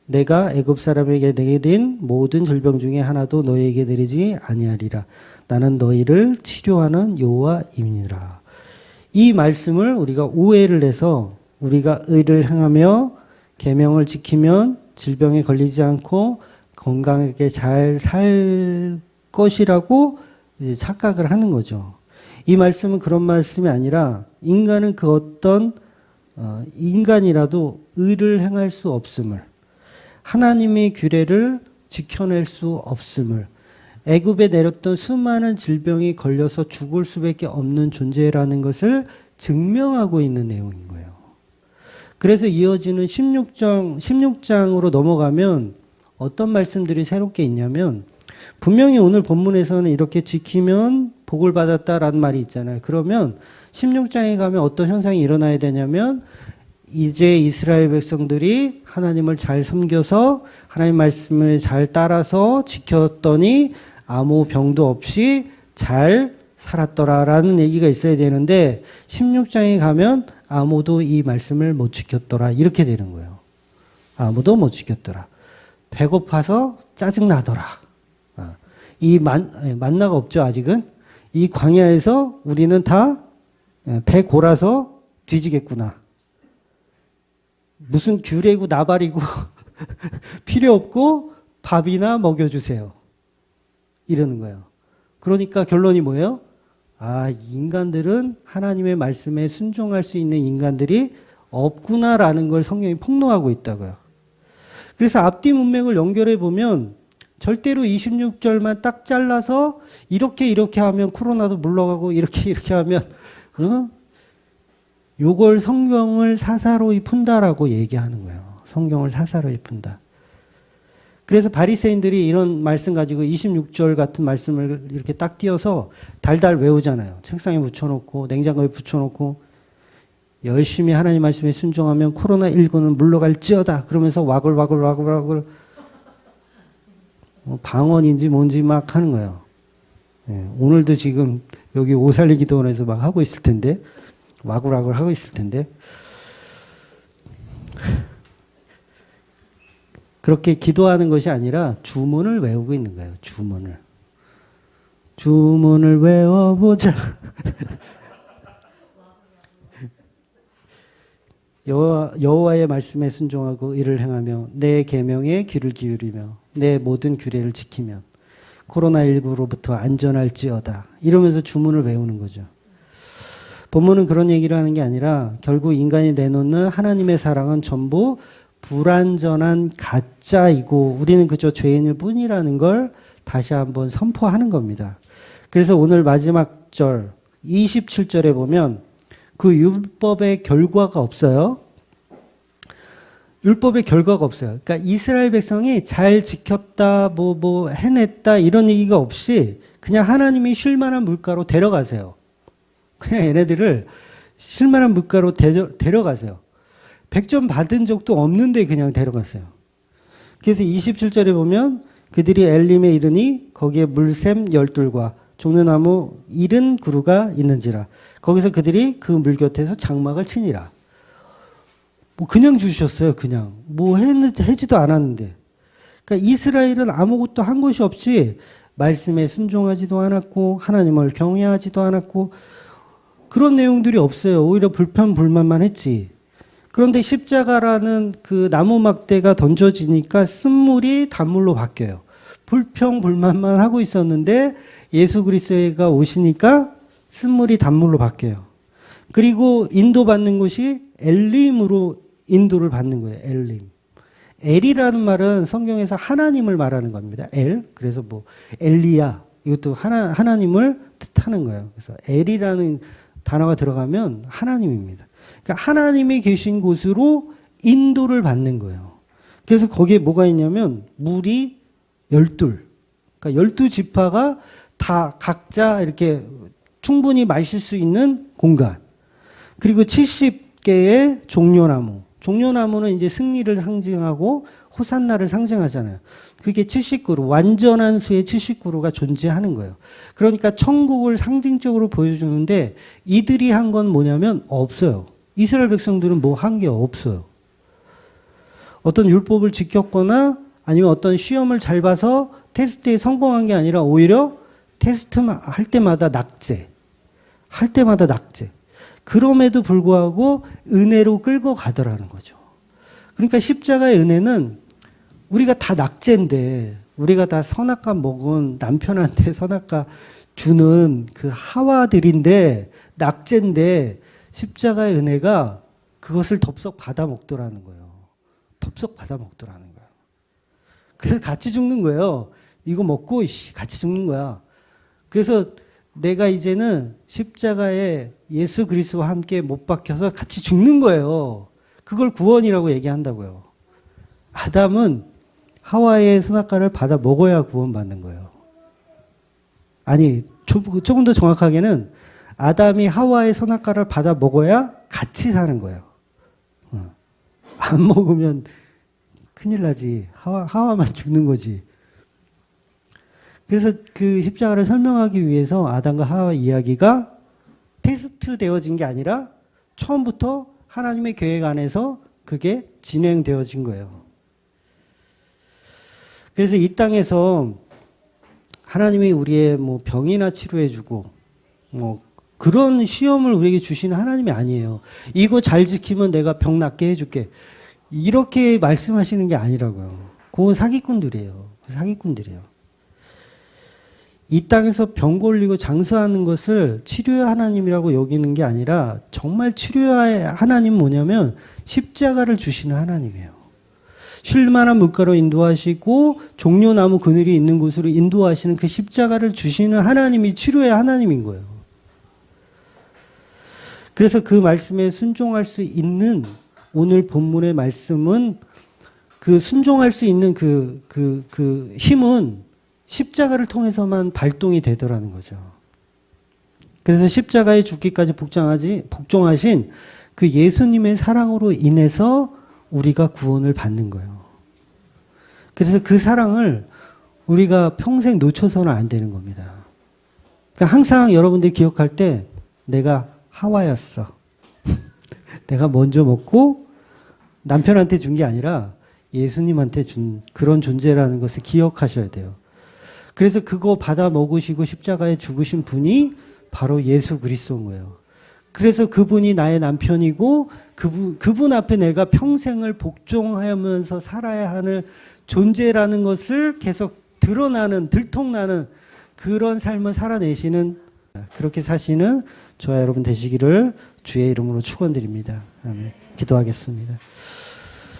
A: 내가 애굽 사람에게 내린 모든 질병 중에 하나도 너희에게 내리지 아니하리라. 나는 너희를 치료하는 여호와임이니라. 이 말씀을 우리가 오해를 해서 우리가 의를 행하며 계명을 지키면 질병에 걸리지 않고 건강하게 잘 살 것이라고 이제 착각을 하는 거죠. 이 말씀은 그런 말씀이 아니라 인간은 그 어떤 인간이라도 의를 행할 수 없음을, 하나님의 규례를 지켜낼 수 없음을, 애굽에 내렸던 수많은 질병이 걸려서 죽을 수밖에 없는 존재라는 것을 증명하고 있는 내용인 거예요. 그래서 이어지는 16장으로 넘어가면 어떤 말씀들이 새롭게 있냐면 분명히 오늘 본문에서는 이렇게 지키면 복을 받았다라는 말이 있잖아요. 그러면 16장에 가면 어떤 현상이 일어나야 되냐면 이제 이스라엘 백성들이 하나님을 잘 섬겨서 하나님 말씀을 잘 따라서 지켰더니 아무 병도 없이 잘 살았더라라는 얘기가 있어야 되는데 16장에 가면 아무도 이 말씀을 못 지켰더라 이렇게 되는 거예요. 아무도 못 지켰더라. 배고파서 짜증나더라. 이 만나가 없죠 아직은. 이 광야에서 우리는 다 배 골아서 뒤지겠구나. 무슨 규례고 나발이고 필요 없고 밥이나 먹여주세요. 이러는 거예요. 그러니까 결론이 뭐예요? 인간들은 하나님의 말씀에 순종할 수 있는 인간들이 없구나라는 걸 성경이 폭로하고 있다고요. 그래서 앞뒤 문맥을 연결해 보면 절대로 26절만 딱 잘라서 이렇게 하면 코로나도 물러가고 이렇게 하면 요걸 성경을 사사로이 푼다라고 얘기하는 거예요. 성경을 사사로이 푼다. 그래서 바리새인들이 이런 말씀 가지고 26절 같은 말씀을 이렇게 딱 띄어서 달달 외우잖아요. 책상에 붙여놓고 냉장고에 붙여놓고 열심히 하나님 말씀에 순종하면 코로나19는 물러갈지어다. 그러면서 와글와글 방언인지 뭔지 막 하는 거예요. 예, 오늘도 지금 여기 오살리 기도원에서 막 하고 있을 텐데, 와글와글 하고 있을 텐데, 그렇게 기도하는 것이 아니라 주문을 외우고 있는 거예요. 주문을. 주문을 외워보자. 여호와의 말씀에 순종하고 이를 행하며 내 계명에 귀를 기울이며 내 모든 규례를 지키면 코로나19로부터 안전할지어다. 이러면서 주문을 외우는 거죠. 본문은 그런 얘기를 하는 게 아니라 결국 인간이 내놓는 하나님의 사랑은 전부 불완전한 가짜이고 우리는 그저 죄인일 뿐이라는 걸 다시 한번 선포하는 겁니다. 그래서 오늘 마지막 절 27절에 보면 그 율법의 결과가 없어요. 율법의 결과가 없어요. 그러니까 이스라엘 백성이 잘 지켰다, 뭐 해냈다 이런 얘기가 없이 그냥 하나님이 쉴 만한 물가로 데려가세요. 그냥 얘네들을 쉴 만한 물가로 데려가세요. 100점 받은 적도 없는데 그냥 데려갔어요. 그래서 27절에 보면 그들이 엘림에 이르니 거기에 물샘 12과 종려나무 70그루가 있는지라. 거기서 그들이 그 물 곁에서 장막을 치니라. 뭐 그냥 주셨어요. 그냥. 뭐 해지도 않았는데. 그러니까 이스라엘은 아무것도 한 것이 없이 말씀에 순종하지도 않았고 하나님을 경외하지도 않았고 그런 내용들이 없어요. 오히려 불평불만만 했지. 그런데 십자가라는 그 나무 막대가 던져지니까 쓴물이 단물로 바뀌어요. 불평불만만 하고 있었는데 예수 그리스도가 오시니까 쓴물이 단물로 바뀌어요. 그리고 인도받는 곳이 엘림으로 인도를 받는 거예요. 엘림. 엘이라는 말은 성경에서 하나님을 말하는 겁니다. 엘. 그래서 뭐 엘리야 이것도 하나님을 뜻하는 거예요. 그래서 엘이라는 단어가 들어가면 하나님입니다. 그러니까 하나님이 계신 곳으로 인도를 받는 거예요. 그래서 거기에 뭐가 있냐면 물이 12. 그러니까 12지파가 다 각자 이렇게 충분히 마실 수 있는 공간. 그리고 70개의 종려나무. 종려나무는 이제 승리를 상징하고 호산나를 상징하잖아요. 그게 70그루, 완전한 수의 70그루가 존재하는 거예요. 그러니까 천국을 상징적으로 보여주는데 이들이 한 건 뭐냐면 없어요. 이스라엘 백성들은 뭐 한 게 없어요. 어떤 율법을 지켰거나 아니면 어떤 시험을 잘 봐서 테스트에 성공한 게 아니라 오히려 테스트 할 때마다 낙제. 할 때마다 낙제. 그럼에도 불구하고 은혜로 끌고 가더라는 거죠. 그러니까 십자가의 은혜는 우리가 다 낙제인데 우리가 다 선악과 먹은 남편한테 선악과 주는 그 하와들인데 낙제인데 십자가의 은혜가 그것을 덥석 받아 먹더라는 거예요. 덥석 받아 먹더라는 거예요. 그래서 같이 죽는 거예요. 이거 먹고 같이 죽는 거야. 그래서 내가 이제는 십자가에 예수 그리스도와 함께 못 박혀서 같이 죽는 거예요. 그걸 구원이라고 얘기한다고요. 아담은 하와의 선악과를 받아 먹어야 구원받는 거예요. 아니, 조금 더 정확하게는 아담이 하와의 선악과를 받아 먹어야 같이 사는 거예요. 안 먹으면 큰일 나지. 하와만 죽는 거지. 그래서 그 십자가를 설명하기 위해서 아담과 하와 이야기가 테스트 되어진 게 아니라 처음부터 하나님의 계획 안에서 그게 진행되어진 거예요. 그래서 이 땅에서 하나님이 우리의 뭐 병이나 치료해주고 뭐 그런 시험을 우리에게 주시는 하나님이 아니에요. 이거 잘 지키면 내가 병 낫게 해줄게. 이렇게 말씀하시는 게 아니라고요. 그건 사기꾼들이에요. 사기꾼들이에요. 이 땅에서 병 걸리고 장수하는 것을 치료의 하나님이라고 여기는 게 아니라 정말 치료의 하나님 뭐냐면 십자가를 주시는 하나님이에요. 쉴만한 물가로 인도하시고 종려나무 그늘이 있는 곳으로 인도하시는 그 십자가를 주시는 하나님이 치료의 하나님인 거예요. 그래서 그 말씀에 순종할 수 있는 오늘 본문의 말씀은 그 순종할 수 있는 그 힘은 십자가를 통해서만 발동이 되더라는 거죠. 그래서 십자가에 죽기까지 복종하신 그 예수님의 사랑으로 인해서 우리가 구원을 받는 거예요. 그래서 그 사랑을 우리가 평생 놓쳐서는 안 되는 겁니다. 그러니까 항상 여러분들이 기억할 때 내가 하와였어. 내가 먼저 먹고 남편한테 준 게 아니라 예수님한테 준 그런 존재라는 것을 기억하셔야 돼요. 그래서 그거 받아 먹으시고 십자가에 죽으신 분이 바로 예수 그리스도인 거예요. 그래서 그분이 나의 남편이고 그분 앞에 내가 평생을 복종하면서 살아야 하는 존재라는 것을 계속 들통나는 그런 삶을 살아내시는 그렇게 사시는 저와 여러분 되시기를 주의 이름으로 축원드립니다. 아멘. 기도하겠습니다.